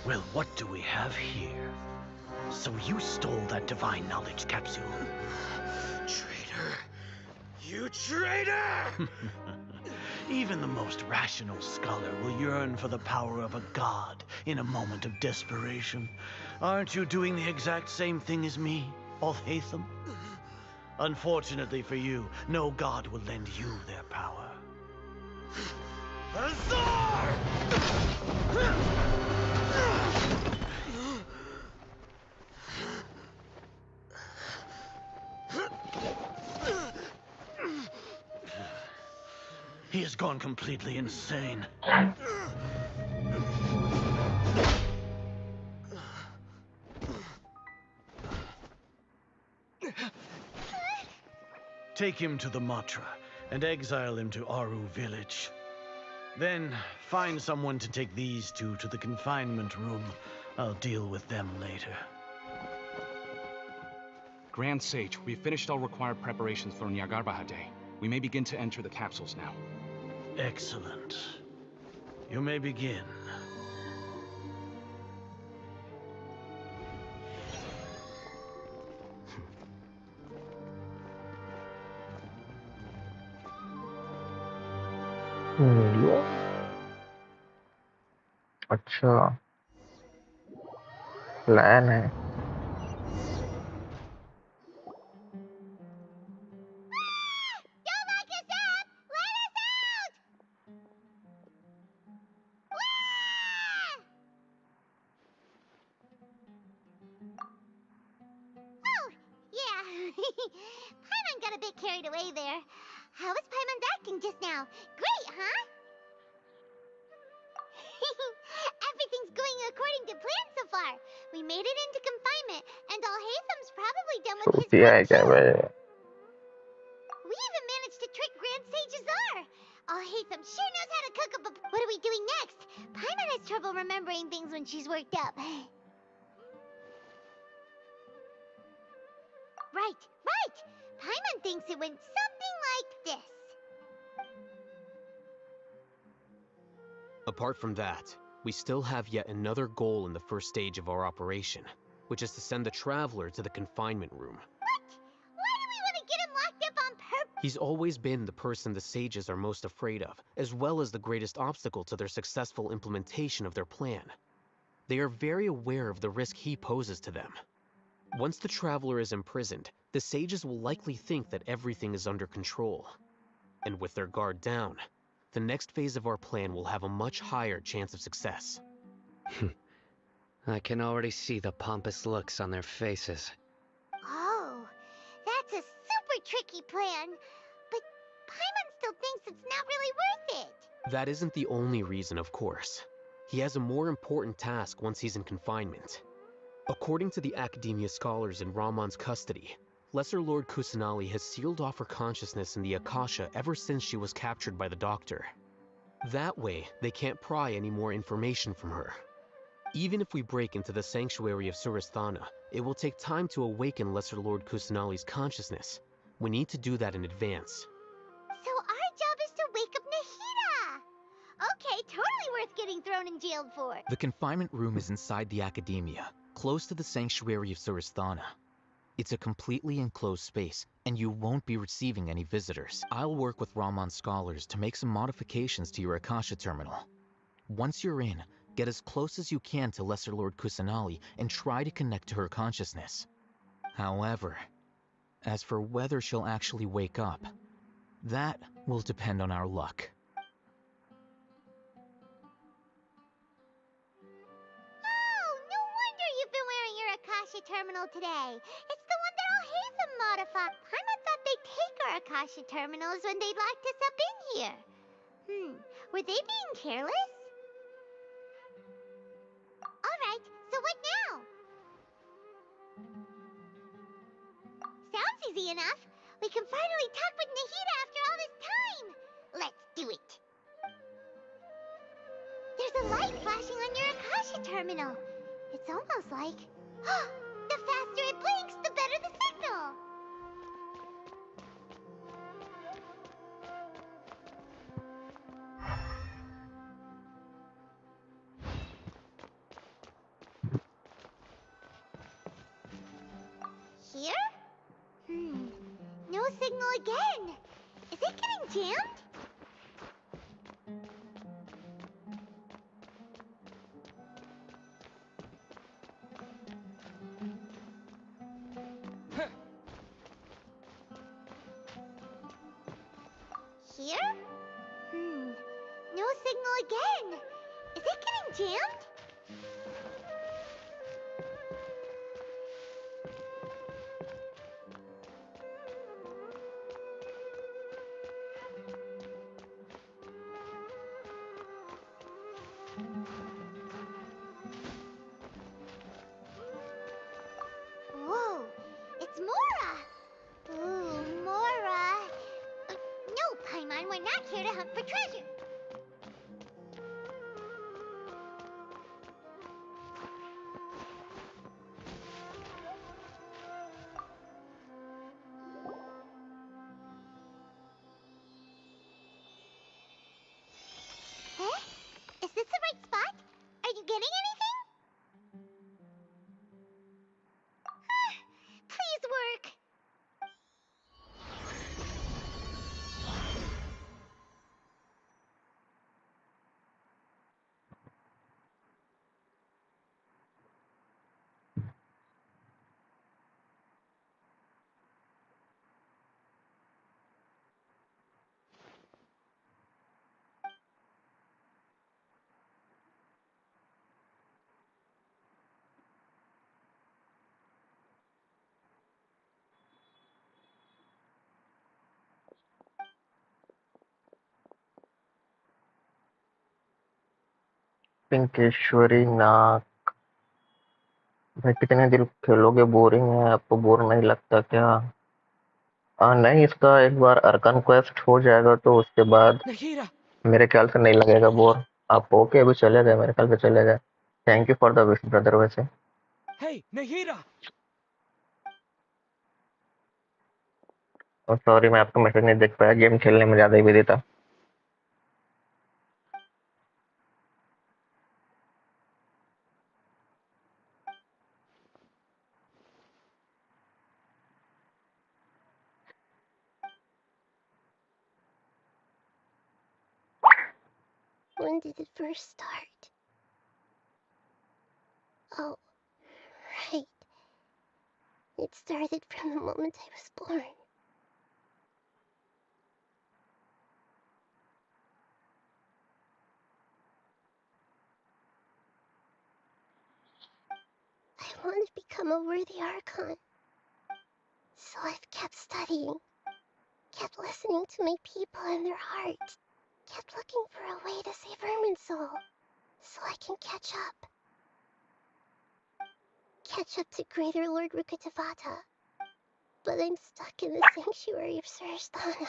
Well, what do we have here? So you stole that divine knowledge capsule? Traitor! You traitor! Even the most rational scholar will yearn for the power of a god in a moment of desperation. Aren't you doing the exact same thing as me, Alhaitham? Unfortunately for you, no god will lend you their power. Azar! He has gone completely insane. Take him to the Matra and exile him to Aru village. Then find someone to take these two to the confinement room. I'll deal with them later. Grand Sage, we've finished all required preparations for Nyagarbha Day. We may begin to enter the capsules now. Excellent. You may begin. लो अच्छा plan है Don't lock us up! Let us out! Oh, yeah. Paimon got a bit carried away there. How was Paimon's acting just now? Great, huh? Everything's going according to plan so far. We made it into confinement, and Alhaitham's probably done with his दिया part है क्या too. भाई We even managed to trick Grand Sage Azar. Alhaitham sure knows how to cook up a... What are we doing next? Paimon has trouble remembering things when she's worked up. Right. Paimon thinks it went something like this. Apart from that, we still have yet another goal in the first stage of our operation, which is to send the Traveler to the confinement room. What? Why do we want to get him locked up on purpose? He's always been the person the sages are most afraid of, as well as the greatest obstacle to their successful implementation of their plan. They are very aware of the risk he poses to them. Once the Traveler is imprisoned, the sages will likely think that everything is under control. And with their guard down, the next phase of our plan will have a much higher chance of success. I can already see the pompous looks on their faces. Oh, that's a super tricky plan. But Paimon still thinks it's not really worth it. That isn't the only reason, of course. He has a more important task once he's in confinement. According to the Academia scholars in Ramon's custody, Lesser Lord Kusanali has sealed off her consciousness in the Akasha ever since she was captured by the Doctor. That way, they can't pry any more information from her. Even if we break into the sanctuary of Suristhana, it will take time to awaken Lesser Lord Kusanali's consciousness. We need to do that in advance. So our job is to wake up Nahida. Okay, totally worth getting thrown in jail for. The confinement room is inside the Academia, close to the sanctuary of Suristhana. It's a completely enclosed space, and you won't be receiving any visitors. I'll work with Ramon's scholars to make some modifications to your Akasha terminal. Once you're in, get as close as you can to Lesser Lord Kusanali and try to connect to her consciousness. However, as for whether she'll actually wake up, that will depend on our luck. Oh, no wonder you've been wearing your Akasha terminal today. It's the one that Alhaitham modified. Paimon thought they'd take her Akasha terminals when they locked us up in here. Were they being careless? Alright, so what now? Sounds easy enough. We can finally talk with Nahida after all this time. Let's do it. There's a light flashing on your Akasha terminal. It's almost like... the faster it blinks, the better the signal. Here? No signal again. Is it getting jammed? Here? No signal again. Is it getting jammed? Whoa, it's Mora! Ooh, Mora! No, Paimon, we're not here to hunt for treasure. Eh? Is this the right spot? Are you getting anything? Please work. पिंकेश्वरी नाक। भाई कितने दिन खेलोगे? Boring है? आपको bore नहीं लगता क्या? नहीं, इसका एक बार अर्कन क्वेस्ट हो जाएगा तो उसके बाद Nahida! मेरे ख्याल से नहीं लगेगा बोर। आप ओके अभी चले गए? मेरे ख्याल से चले गए। Thank you for the wish brother. वैसे Hey, Nahida! सॉरी, मैं आपका मैसेज नहीं देख पाया, गेम खेलने में ज्यादा ही बिजी था। When did it first start? Oh, right. It started from the moment I was born. I want to become a worthy Archon. So I've kept studying, kept listening to my people and their hearts, kept looking for a way to save Irminsul, so I can catch up. Catch up to Greater Lord Rukkhadevata. But I'm stuck in the sanctuary of Surasthana.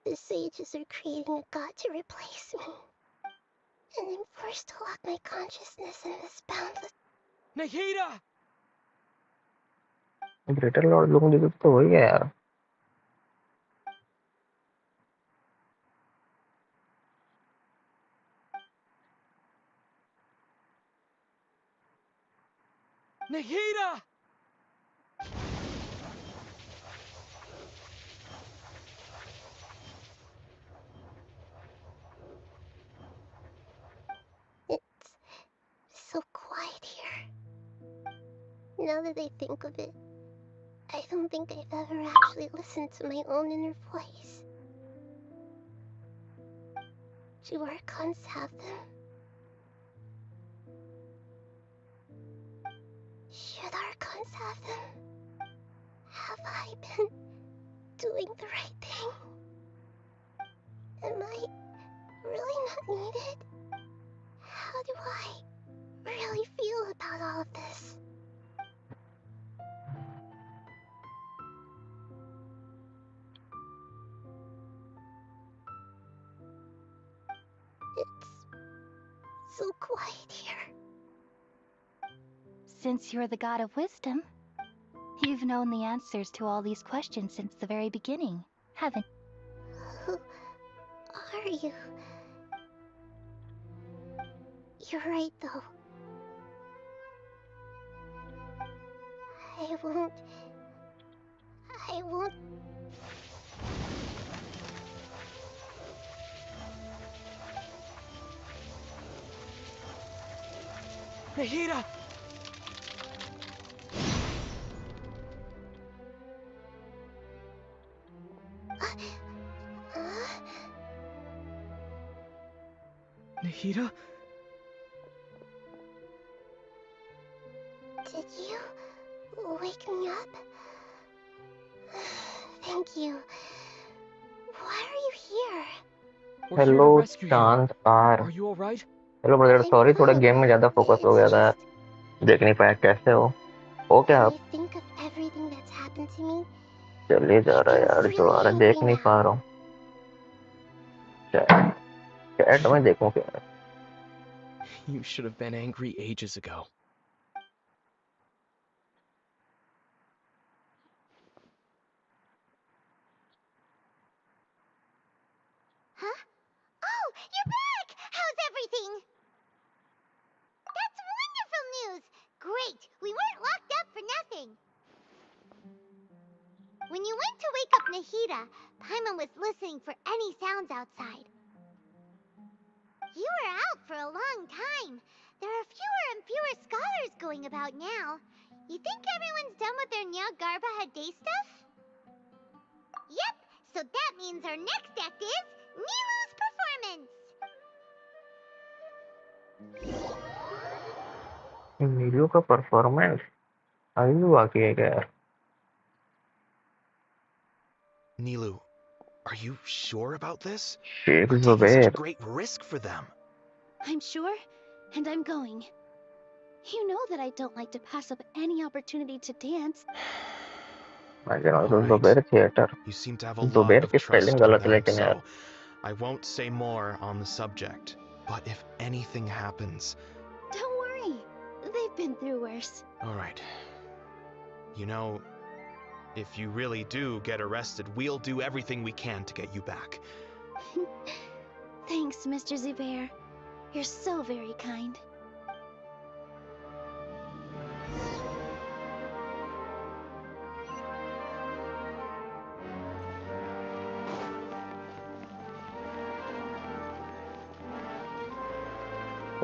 The sages are creating a god to replace me. And I'm forced to lock my consciousness in this boundless... Nahida! Greater Lord लूंगी तो वही है यार। Nahida! It's so quiet here. Now that I think of it, I don't think I've ever actually listened to my own inner voice. Do Archons have them? Should Archons have them? been doing the right thing? Am I really not needed? How do I really feel about all of this? It's so quiet here. Since you're the god of wisdom, you've known the answers to all these questions since the very beginning, haven't Who are you? You're right, though. I won't... Nahida! Nahida? Did you wake me up? Thank you. Why are you here? We're here to hello rescue you. चांद आर. Are you alright? Hello brother, I'm sorry थोड़ा fine. Game में ज्यादा focus हो It's गया था, just देख नहीं पाया. कैसे हो क्या when आप? I think of everything that's happened to me, चले जा I रहा है feel यार, जो आ really रहा है angry देख नहीं now. पा रहा हूँ. चैट चैट में देखूं क्या? You should have been angry ages ago. Huh? Oh, you're back! How's everything? That's wonderful news! Great! We weren't locked up for nothing. When you went to wake up Nahida, Paimon was listening for any sounds outside. You were out for a long time. There are fewer and fewer scholars going about now. You think everyone's done with their Nyagarbaha Day stuff? Yep, so that means our next act is Nilu's performance. नीलू का performance अभी भी बाकी है क्या यार? Nilu, are you sure about this? Sheikh We're taking such a Zubair. great risk for them. I'm sure, and I'm going. You know that I don't like to pass up any opportunity to dance. मैं कह रहा हूँ All right. Zubair theatre. You seem to have a lot Zubair of की trust spelling in गलत है them, लेकिन यार. so I won't say more on the subject. But if anything happens... Don't worry. They've been through worse. All right. You know, if you really do get arrested, we'll do everything we can to get you back. Thanks, Mr. Zubair. You're so very kind.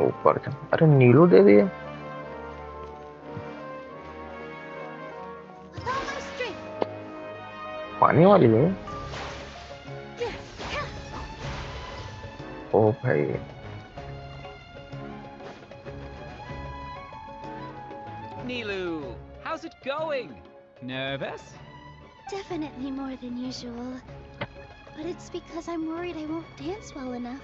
ऊपर जा. अरे नीलू दे दिए. With all my strength. पानी वाली है. ओ भाई. Nilu, how's it going? Nervous? Definitely more than usual. But it's because I'm worried I won't dance well enough.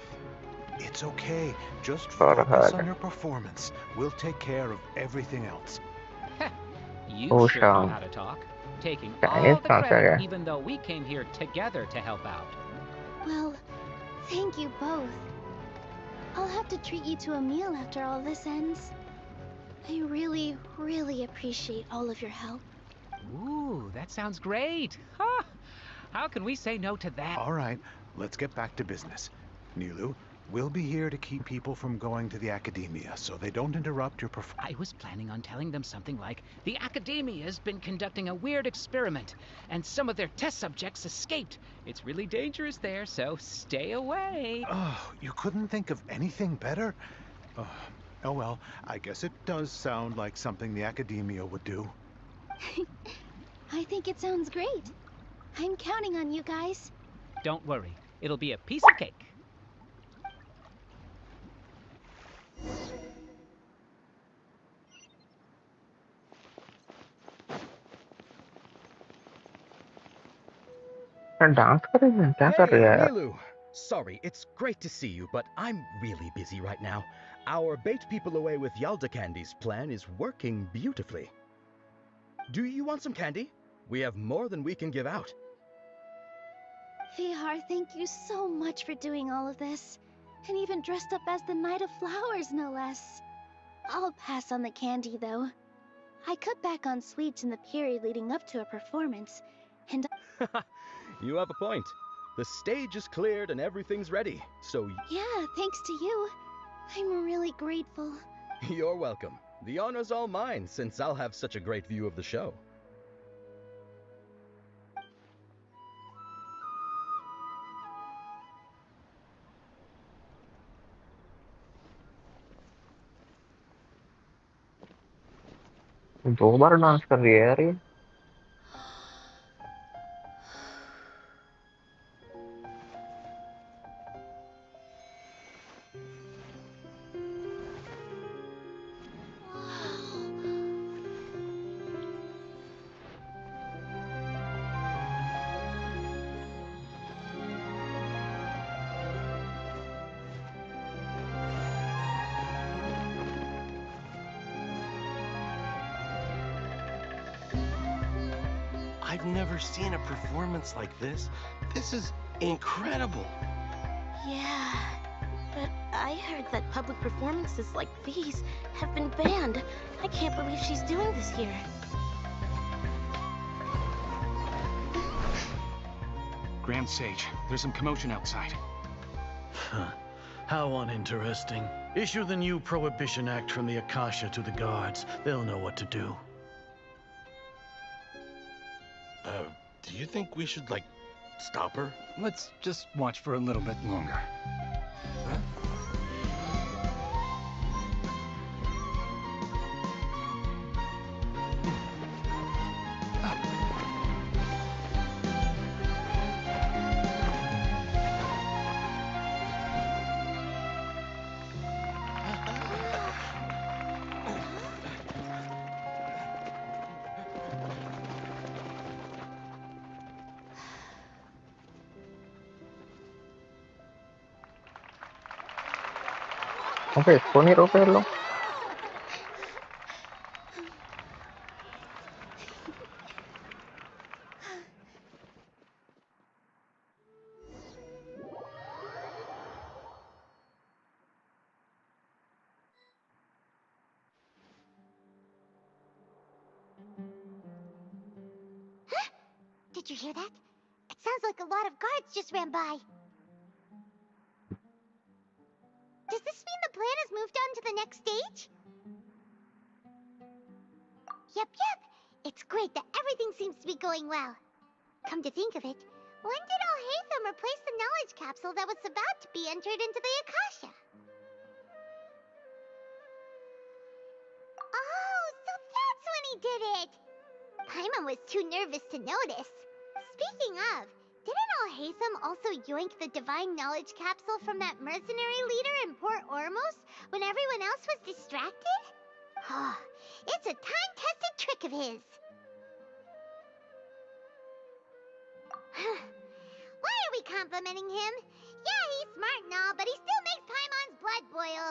It's okay. Just Farhad. focus on your performance. We'll take care of everything else. You Oh, sure know Sham. how to talk. Taking Chinese all the कहाँ से आ credit, गया? even though we came here together to help out. Well, thank you both. I'll have to treat you to a meal after all this ends. I really, really appreciate all of your help. Ooh, that sounds great. Ha! How can we say no to that? All right, let's get back to business. Nilu, we'll be here to keep people from going to the academia so they don't interrupt your performance. I was planning on telling them something like, the Academia's been conducting a weird experiment, and some of their test subjects escaped. It's really dangerous there, so stay away. Oh, you couldn't think of anything better? Oh well, I guess it does sound like something the academia would do. I think it sounds great. I'm counting on you guys. Don't worry, it'll be a piece of cake. Dance करेंगे क्या कर रही Hey, है यार? Nilu! Sorry, it's great to see you, but I'm really busy right now. Our bait people away with Yalda candies plan is working beautifully. Do you want some candy? We have more than we can give out. Vihar, thank you so much for doing all of this. And even dressed up as the Knight of Flowers, no less. I'll pass on the candy, though. I cut back on sweets in the period leading up to a performance, and You have a point. The stage is cleared and everything's ready, so yeah, thanks to you. I'm really grateful. you're welcome. The honor's all mine, since I'll have such a great view of the show. दो बार dance कर रही है यार ये. I've never seen a performance like this. This is incredible. Yeah, but I heard that public performances like these have been banned. I can't believe she's doing this here. Grand Sage, there's some commotion outside. How uninteresting. Issue the new Prohibition Act from the Akasha to the guards. They'll know what to do. Do you think we should, like, stop her? Let's just watch for a little bit longer. Okay, इसको नहीं रोके ये लोग. Did you hear that? It sounds like a lot of guards just ran by. Does this mean the plan has moved on to the next stage? Yep. It's great that everything seems to be going well. Come to think of it, when did Alhaitham replace the knowledge capsule that was about to be entered into the Akasha? Oh, so that's when he did it! Paimon was too nervous to notice. Speaking of, didn't Alhaitham also yoink the divine knowledge capsule from that mercenary leader in Port Ormos when everyone else was distracted? Oh, it's a time-tested trick of his. Why are we complimenting him? Yeah, he's smart and all, but he still makes Paimon's blood boil.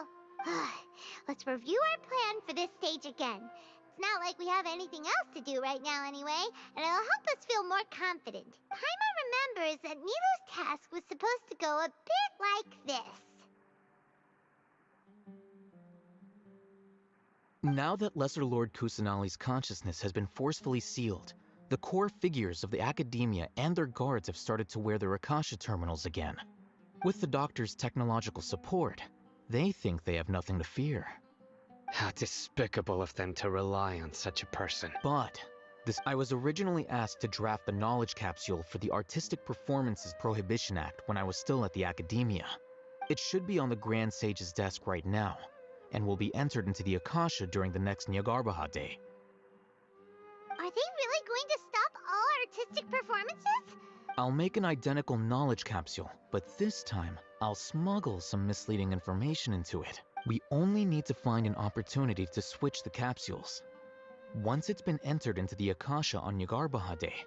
Let's review our plan for this stage again. It's not like we have anything else to do right now anyway, and it'll help us feel more confident. Paimon remembers that Nilu's task was supposed to go a bit like this. Now that Lesser Lord Kusanali's consciousness has been forcefully sealed, the core figures of the academia and their guards have started to wear their Akasha terminals again. With the doctor's technological support, they think they have nothing to fear. How despicable of them to rely on such a person. But I was originally asked to draft the knowledge capsule for the Artistic Performances Prohibition Act when I was still at the academia. It should be on the Grand Sage's desk right now, and will be entered into the Akasha during the next Nyagarbha Day. Are they really going to stop all artistic performances? I'll make an identical knowledge capsule, but this time, I'll smuggle some misleading information into it. We only need to find an opportunity to switch the capsules. Once it's been entered into the Akasha on Nyagarbha Day,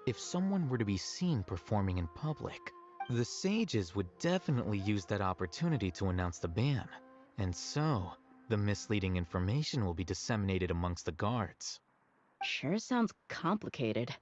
If someone were to be seen performing in public, the sages would definitely use that opportunity to announce the ban. And so, the misleading information will be disseminated amongst the guards. Sure sounds complicated,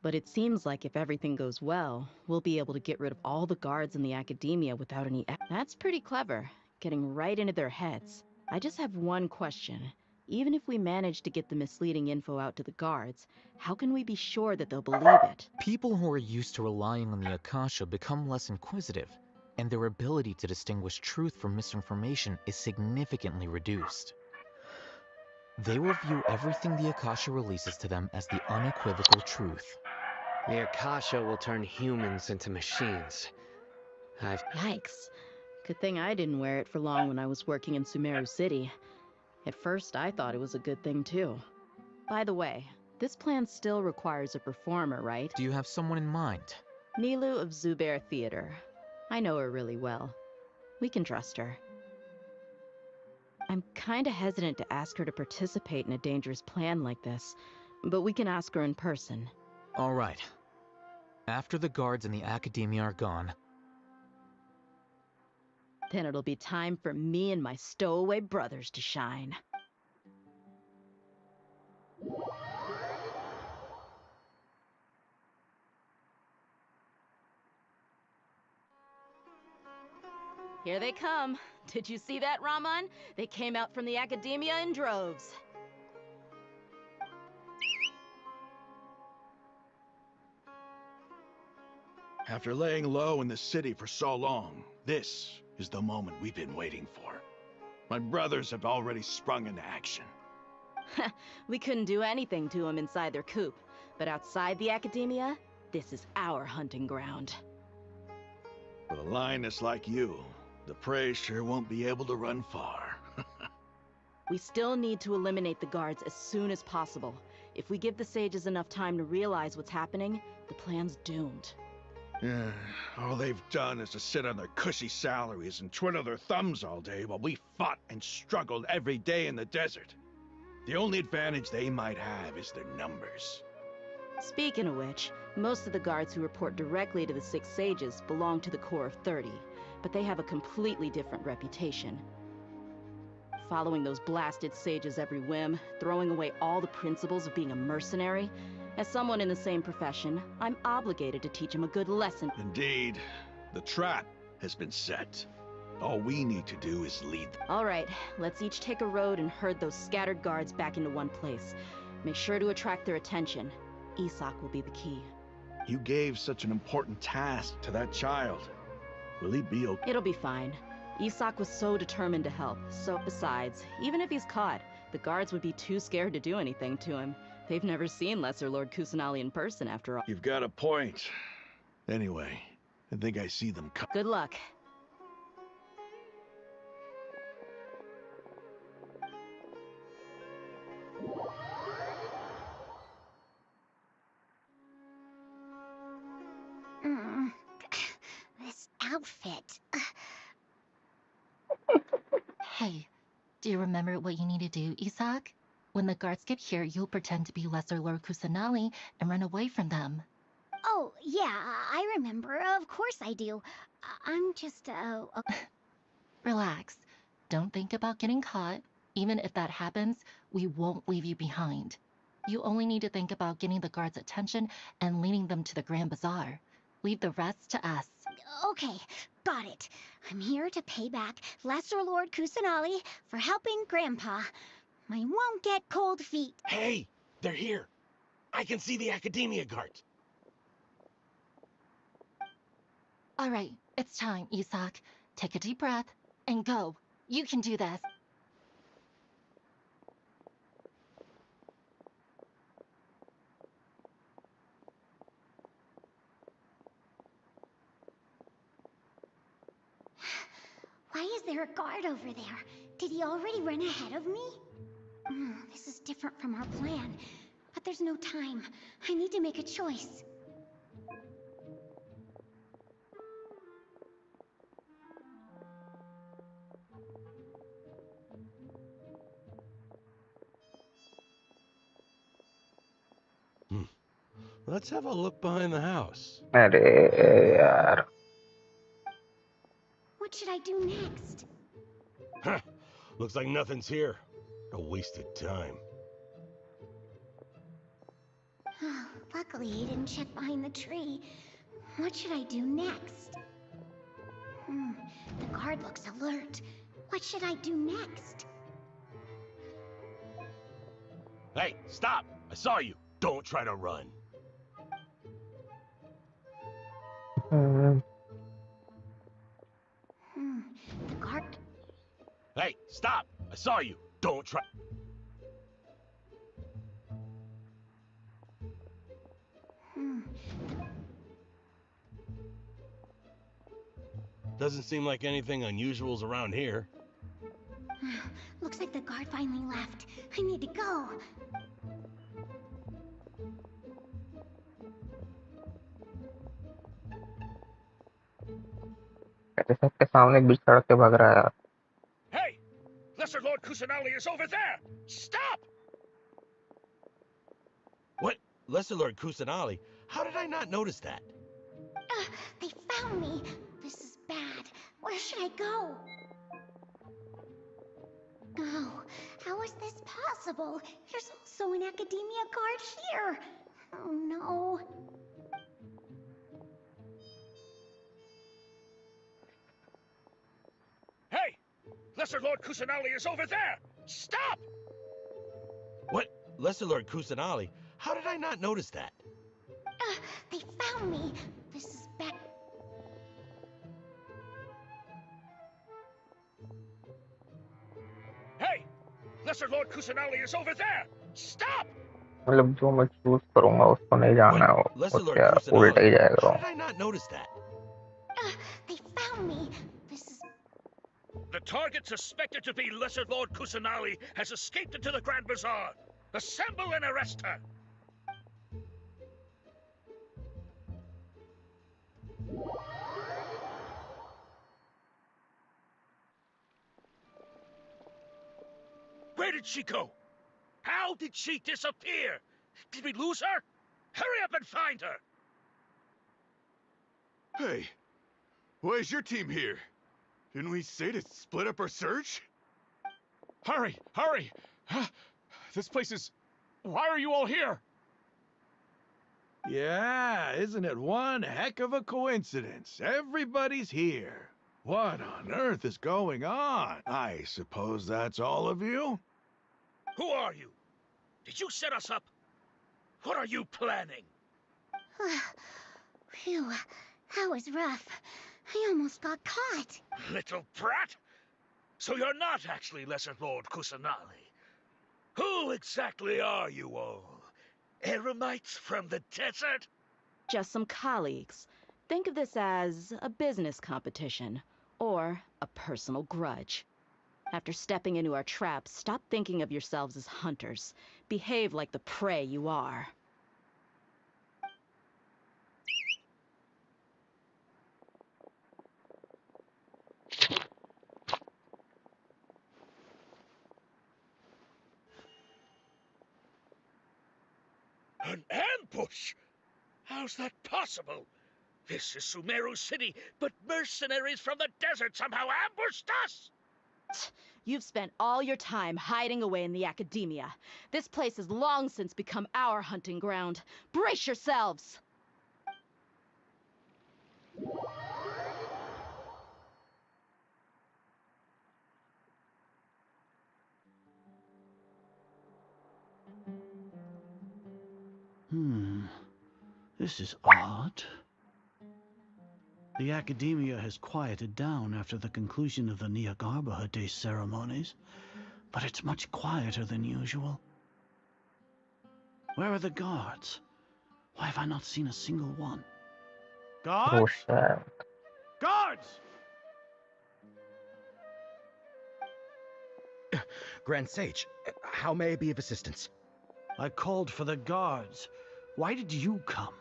but it seems like if everything goes well, we'll be able to get rid of all the guards in the academia without any... That's pretty clever, getting right into their heads. I just have one question. Even if we manage to get the misleading info out to the guards, how can we be sure that they'll believe it? People who are used to relying on the Akasha become less inquisitive, and their ability to distinguish truth from misinformation is significantly reduced. They will view everything the Akasha releases to them as the unequivocal truth. The Akasha will turn humans into machines. Yikes. Good thing I didn't wear it for long when I was working in Sumeru City. At first, I thought it was a good thing too. By the way, this plan still requires a performer, right? Do you have someone in mind? Nilu of Zubair Theater. I know her really well. We can trust her. I'm kinda hesitant to ask her to participate in a dangerous plan like this, but we can ask her in person. All right. After the guards in the academia are gone, then it'll be time for me and my stowaway brothers to shine. Here they come. Did you see that, Raman? They came out from the academia in droves. After laying low in the city for so long, this is the moment we've been waiting for. My brothers have already sprung into action. We couldn't do anything to them inside their coop, but outside the academia, this is our hunting ground. With a lioness like you, the prey sure won't be able to run far. We still need to eliminate the guards as soon as possible. If we give the sages enough time to realize what's happening, the plan's doomed. Yeah, all they've done is to sit on their cushy salaries and twiddle their thumbs all day while we fought and struggled every day in the desert. The only advantage they might have is their numbers. Speaking of which, most of the guards who report directly to the Six Sages belong to the Corps of 30, but they have a completely different reputation. Following those blasted sages every whim, throwing away all the principles of being a mercenary. As someone in the same profession, I'm obligated to teach them a good lesson. Indeed. The trap has been set. All we need to do is lead them. All right, let's each take a road and herd those scattered guards back into one place. Make sure to attract their attention. Isak will be the key. You gave such an important task to that child. Will he be okay? It'll be fine. Isak was so determined to help. So, besides, even if he's caught, the guards would be too scared to do anything to him. They've never seen Lesser Lord Kusanali in person, after all. You've got a point. Anyway, I think I see them come. Good luck. This outfit. Hey, do you remember what you need to do, Isak? When the guards get here, you'll pretend to be Lesser Lord Kusanali and run away from them. Oh, yeah, I remember. Of course I do. I'm just, Relax. Don't think about getting caught. Even if that happens, we won't leave you behind. You only need to think about getting the guards' attention and leading them to the Grand Bazaar. Leave the rest to us. Okay, got it. I'm here to pay back Lesser Lord Kusanali for helping Grandpa. I won't get cold feet. Hey, they're here. I can see the Academia guards. All right, it's time, Isak. Take a deep breath and go. You can do this. Why is there a guard over there? Did he already run ahead of me? This is different from our plan. But there's no time. I need to make a choice. Let's have a look behind the house. अरे यार What should I do next? Huh. Looks like nothing's here. A wasted time. Oh, luckily he didn't check behind the tree. What should I do next? The guard looks alert. What should I do next? Hey, stop! I saw you. Don't try to run. The guard... Hey, stop! I saw you. Don't try... Doesn't seem like anything unusual's around here. Looks like the guard finally left. I need to go. कैसे सबके सामने बीच सड़क के भाग रहा है यार Hey! Lesser Lord Kusanali is over there! Stop! What? Lesser Lord Kusanali? How did I not notice that? They found me. This is bad. Where should I go? Oh, how is this possible? There's also an academia guard here. Oh no. Hey! Lesser Lord Kusanali is over there! Stop! What? Lesser Lord Kusanali? How did I not notice that? They found me. This is bad. Hey! Lesser Lord Kusanali is over there! Stop! मतलब जो मैं choose करूंगा उसको नहीं जाना है Lesser वो Lord क्या उल्टा ही Kusanali? जाएगा How वो did I not notice that? They found me. This is... The target suspected to be Lesser Lord Kusanali has escaped into the Grand Bazaar. Assemble and arrest her! Where did she go? How did she disappear? Did we lose her? Hurry up and find her! Hey, where's your team here? Didn't we say to split up our search? Hurry! Hurry! Huh? This place is... Why are you all here? Yeah, isn't it one heck of a coincidence? Everybody's here. What on earth is going on? I suppose that's all of you? Who are you? Did you set us up? What are you planning? Phew, that was rough. I almost got caught. Little brat? So you're not actually Lesser Lord Kusanali. Who exactly are you all? Eremites from the desert? Just some colleagues. Think of this as a business competition, or a personal grudge. After stepping into our traps, stop thinking of yourselves as hunters. Behave like the prey you are. An ambush? How's that possible? This is Sumeru City, but mercenaries from the desert somehow ambushed us! You've spent all your time hiding away in the academia. This place has long since become our hunting ground. Brace yourselves! This is odd. The academia has quieted down after the conclusion of the Nyagarbha Day ceremonies, but it's much quieter than usual. Where are the guards? Why have I not seen a single one? Guards? Guards! Grand Sage, how may I be of assistance? I called for the guards. Why did you come?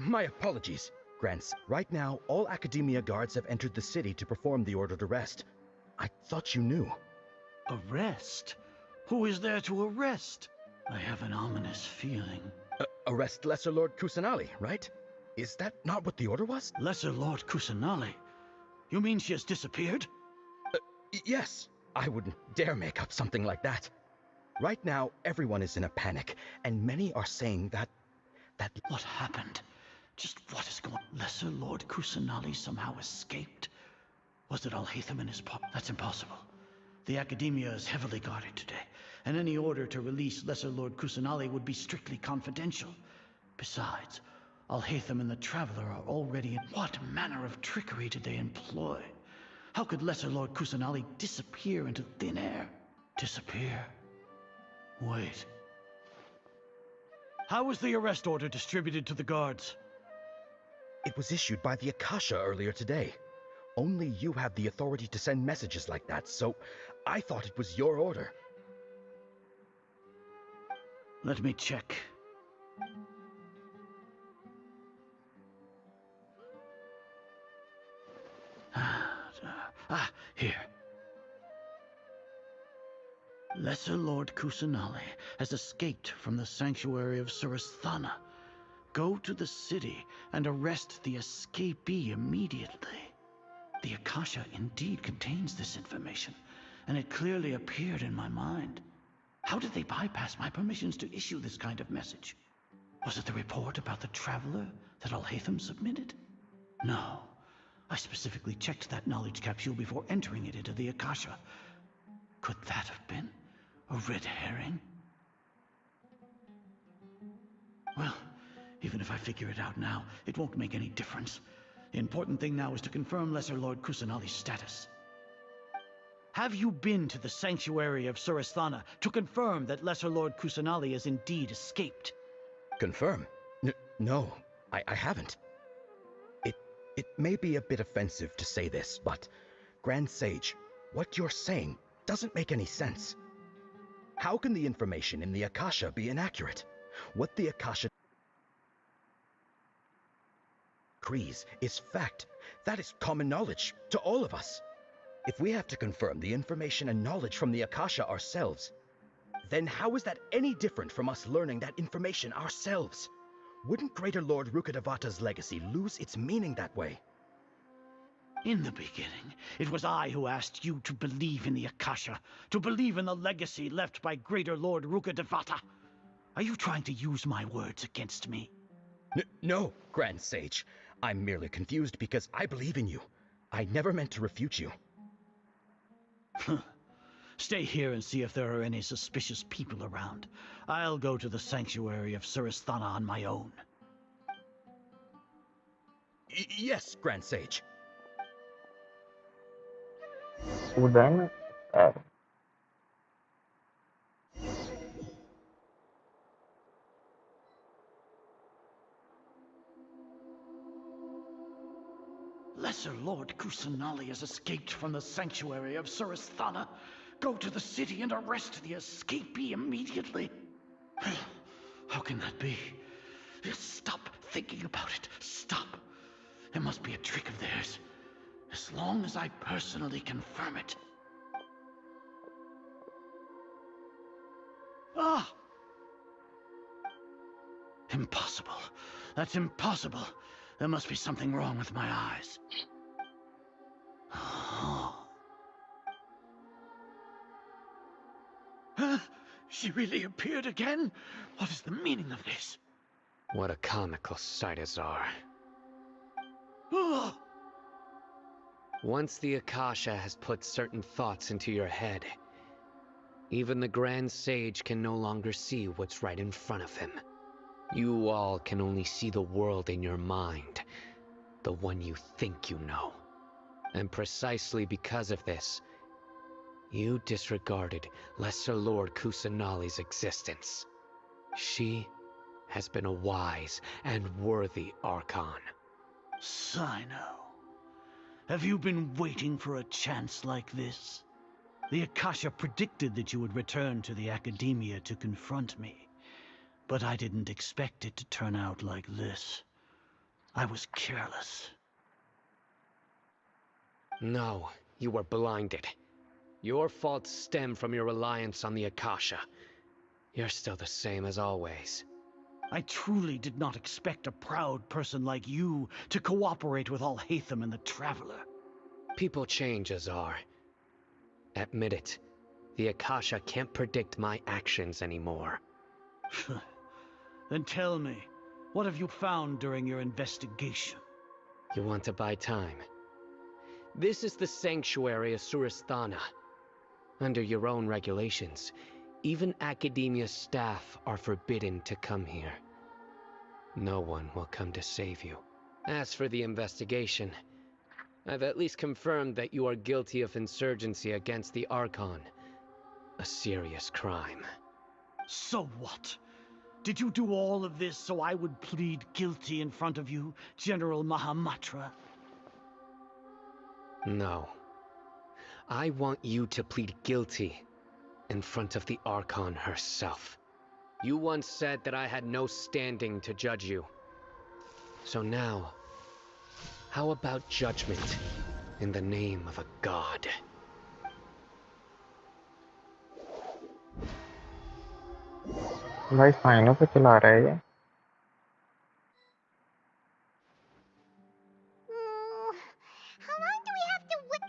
My apologies, Grants. Right now, all Academia guards have entered the city to perform the ordered arrest. I thought you knew. Arrest? Who is there to arrest? I have an ominous feeling. arrest Lesser Lord Kusanali, right? Is that not what the order was? Lesser Lord Kusanali? You mean she has disappeared? Yes. I wouldn't dare make up something like that. Right now, everyone is in a panic, and many are saying that... What happened? Just what is going on? Lesser Lord Kusanali somehow escaped? Was it Alhaitham and his pop? That's impossible. The Academia is heavily guarded today, and any order to release Lesser Lord Kusanali would be strictly confidential. Besides, Alhaitham and the Traveler are already in... What manner of trickery did they employ? How could Lesser Lord Kusanali disappear into thin air? Disappear? Wait. How was the arrest order distributed to the guards? It was issued by the Akasha earlier today. Only you have the authority to send messages like that, so I thought it was your order. Let me check. Here. Lesser Lord Kusanali has escaped from the sanctuary of Surasthana. Go to the city and arrest the escapee immediately. The Akasha indeed contains this information, and it clearly appeared in my mind. How did they bypass my permissions to issue this kind of message? Was it the report about the Traveler that Alhaitham submitted? No. I specifically checked that knowledge capsule before entering it into the Akasha. Could that have been a red herring? Well, even if I figure it out now, it won't make any difference. The important thing now is to confirm Lesser Lord Kusanali's status. Have you been to the sanctuary of Surasthana to confirm that Lesser Lord Kusanali has indeed escaped? Confirm? No, I haven't. It may be a bit offensive to say this, but Grand Sage, what you're saying doesn't make any sense. How can the information in the Akasha be inaccurate? What the Akasha decrees is fact. That is common knowledge to all of us. If we have to confirm the information and knowledge from the Akasha ourselves, then how is that any different from us learning that information ourselves? Wouldn't Greater Lord Rukkhadevata's legacy lose its meaning that way? In the beginning, it was I who asked you to believe in the Akasha, to believe in the legacy left by Greater Lord Rukkhadevata. Are you trying to use my words against me? No, Grand Sage. I'm merely confused because I believe in you. I never meant to refute you. Stay here and see if there are any suspicious people around. I'll go to the sanctuary of Surasthana on my own. Yes, Grand Sage. So then, Lesser Lord Kusanali has escaped from the sanctuary of Surasthana. Go to the city and arrest the escapee immediately. How can that be? Stop thinking about it. Stop. It must be a trick of theirs. As long as I personally confirm it. Ah! Impossible. That's impossible. There must be something wrong with my eyes. She really appeared again? What is the meaning of this? What a comical sight, Azar. Once the Akasha has put certain thoughts into your head, even the Grand Sage can no longer see what's right in front of him. You all can only see the world in your mind, the one you think you know. And precisely because of this, you disregarded Lesser Lord Kusanali's existence. She has been a wise and worthy Archon. Sino, have you been waiting for a chance like this? The Akasha predicted that you would return to the Academia to confront me, but I didn't expect it to turn out like this. I was careless. No, you were blinded. Your faults stem from your reliance on the Akasha. You're still the same as always. I truly did not expect a proud person like you to cooperate with Alhaitham and the Traveler. People change, Azar. Admit it. The Akasha can't predict my actions anymore. Then tell me, what have you found during your investigation? You want to buy time? This is the sanctuary of Surasthana. Under your own regulations, even Academia staff are forbidden to come here. No one will come to save you. As for the investigation, I've at least confirmed that you are guilty of insurgency against the Archon. A serious crime. So what? Did you do all of this so I would plead guilty in front of you, General Mahamatra? No. I want you to plead guilty in front of the Archon herself. You once said that I had no standing to judge you. So now, how about judgment in the name of a god? भाई साइनों पे चला रहा है ये। How long do we have to wait?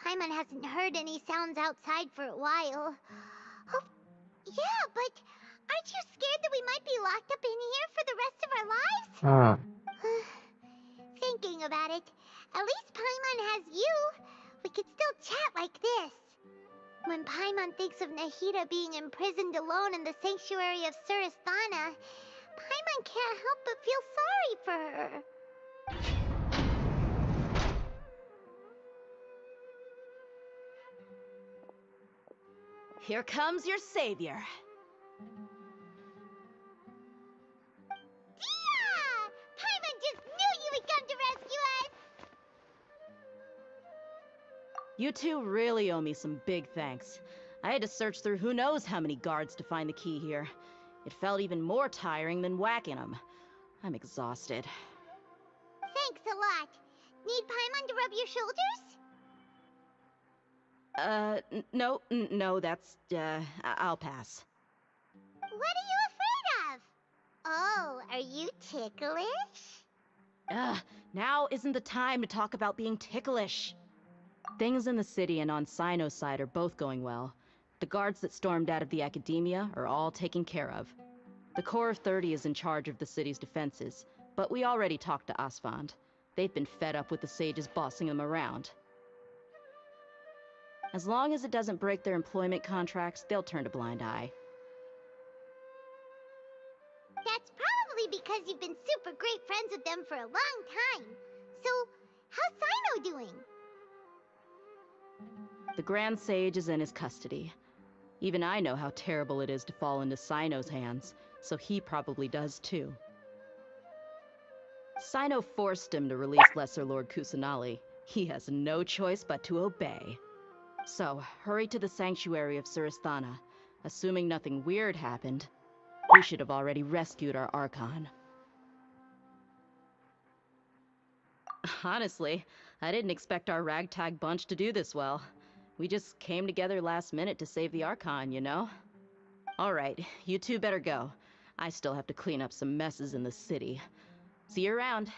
Paimon hasn't heard any sounds outside for a while. Oh, yeah, but aren't you scared that we might be locked up in here for the rest of our lives? Thinking about it, at least Paimon has you. We could still chat like this. When Paimon thinks of Nahida being imprisoned alone in the sanctuary of Surasthana, Paimon can't help but feel sorry for her. Here comes your savior. Yeah! Paimon just knew you would come to rescue us! You two really owe me some big thanks. I had to search through who knows how many guards to find the key here. It felt even more tiring than whacking them. I'm exhausted. Thanks a lot. Need Paimon to rub your shoulders? No, that's, I'll pass. What are you afraid of? Oh, are you ticklish? Now isn't the time to talk about being ticklish. Things in the city and on Sino's side are both going well. The guards that stormed out of the Academia are all taken care of. The Corps of 30 is in charge of the city's defenses, but we already talked to Asfand. They've been fed up with the sages bossing them around. As long as it doesn't break their employment contracts, they'll turn a blind eye. That's probably because you've been super great friends with them for a long time. So, how's Sino doing? The Grand Sage is in his custody. Even I know how terrible it is to fall into Sino's hands, so he probably does too. Sino forced him to release Lesser Lord Kusanali. He has no choice but to obey. So, hurry to the sanctuary of Surasthana. Assuming nothing weird happened, we should have already rescued our Archon. Honestly, I didn't expect our ragtag bunch to do this well. We just came together last minute to save the Archon, you know? Alright, you two better go. I still have to clean up some messes in the city. See you around.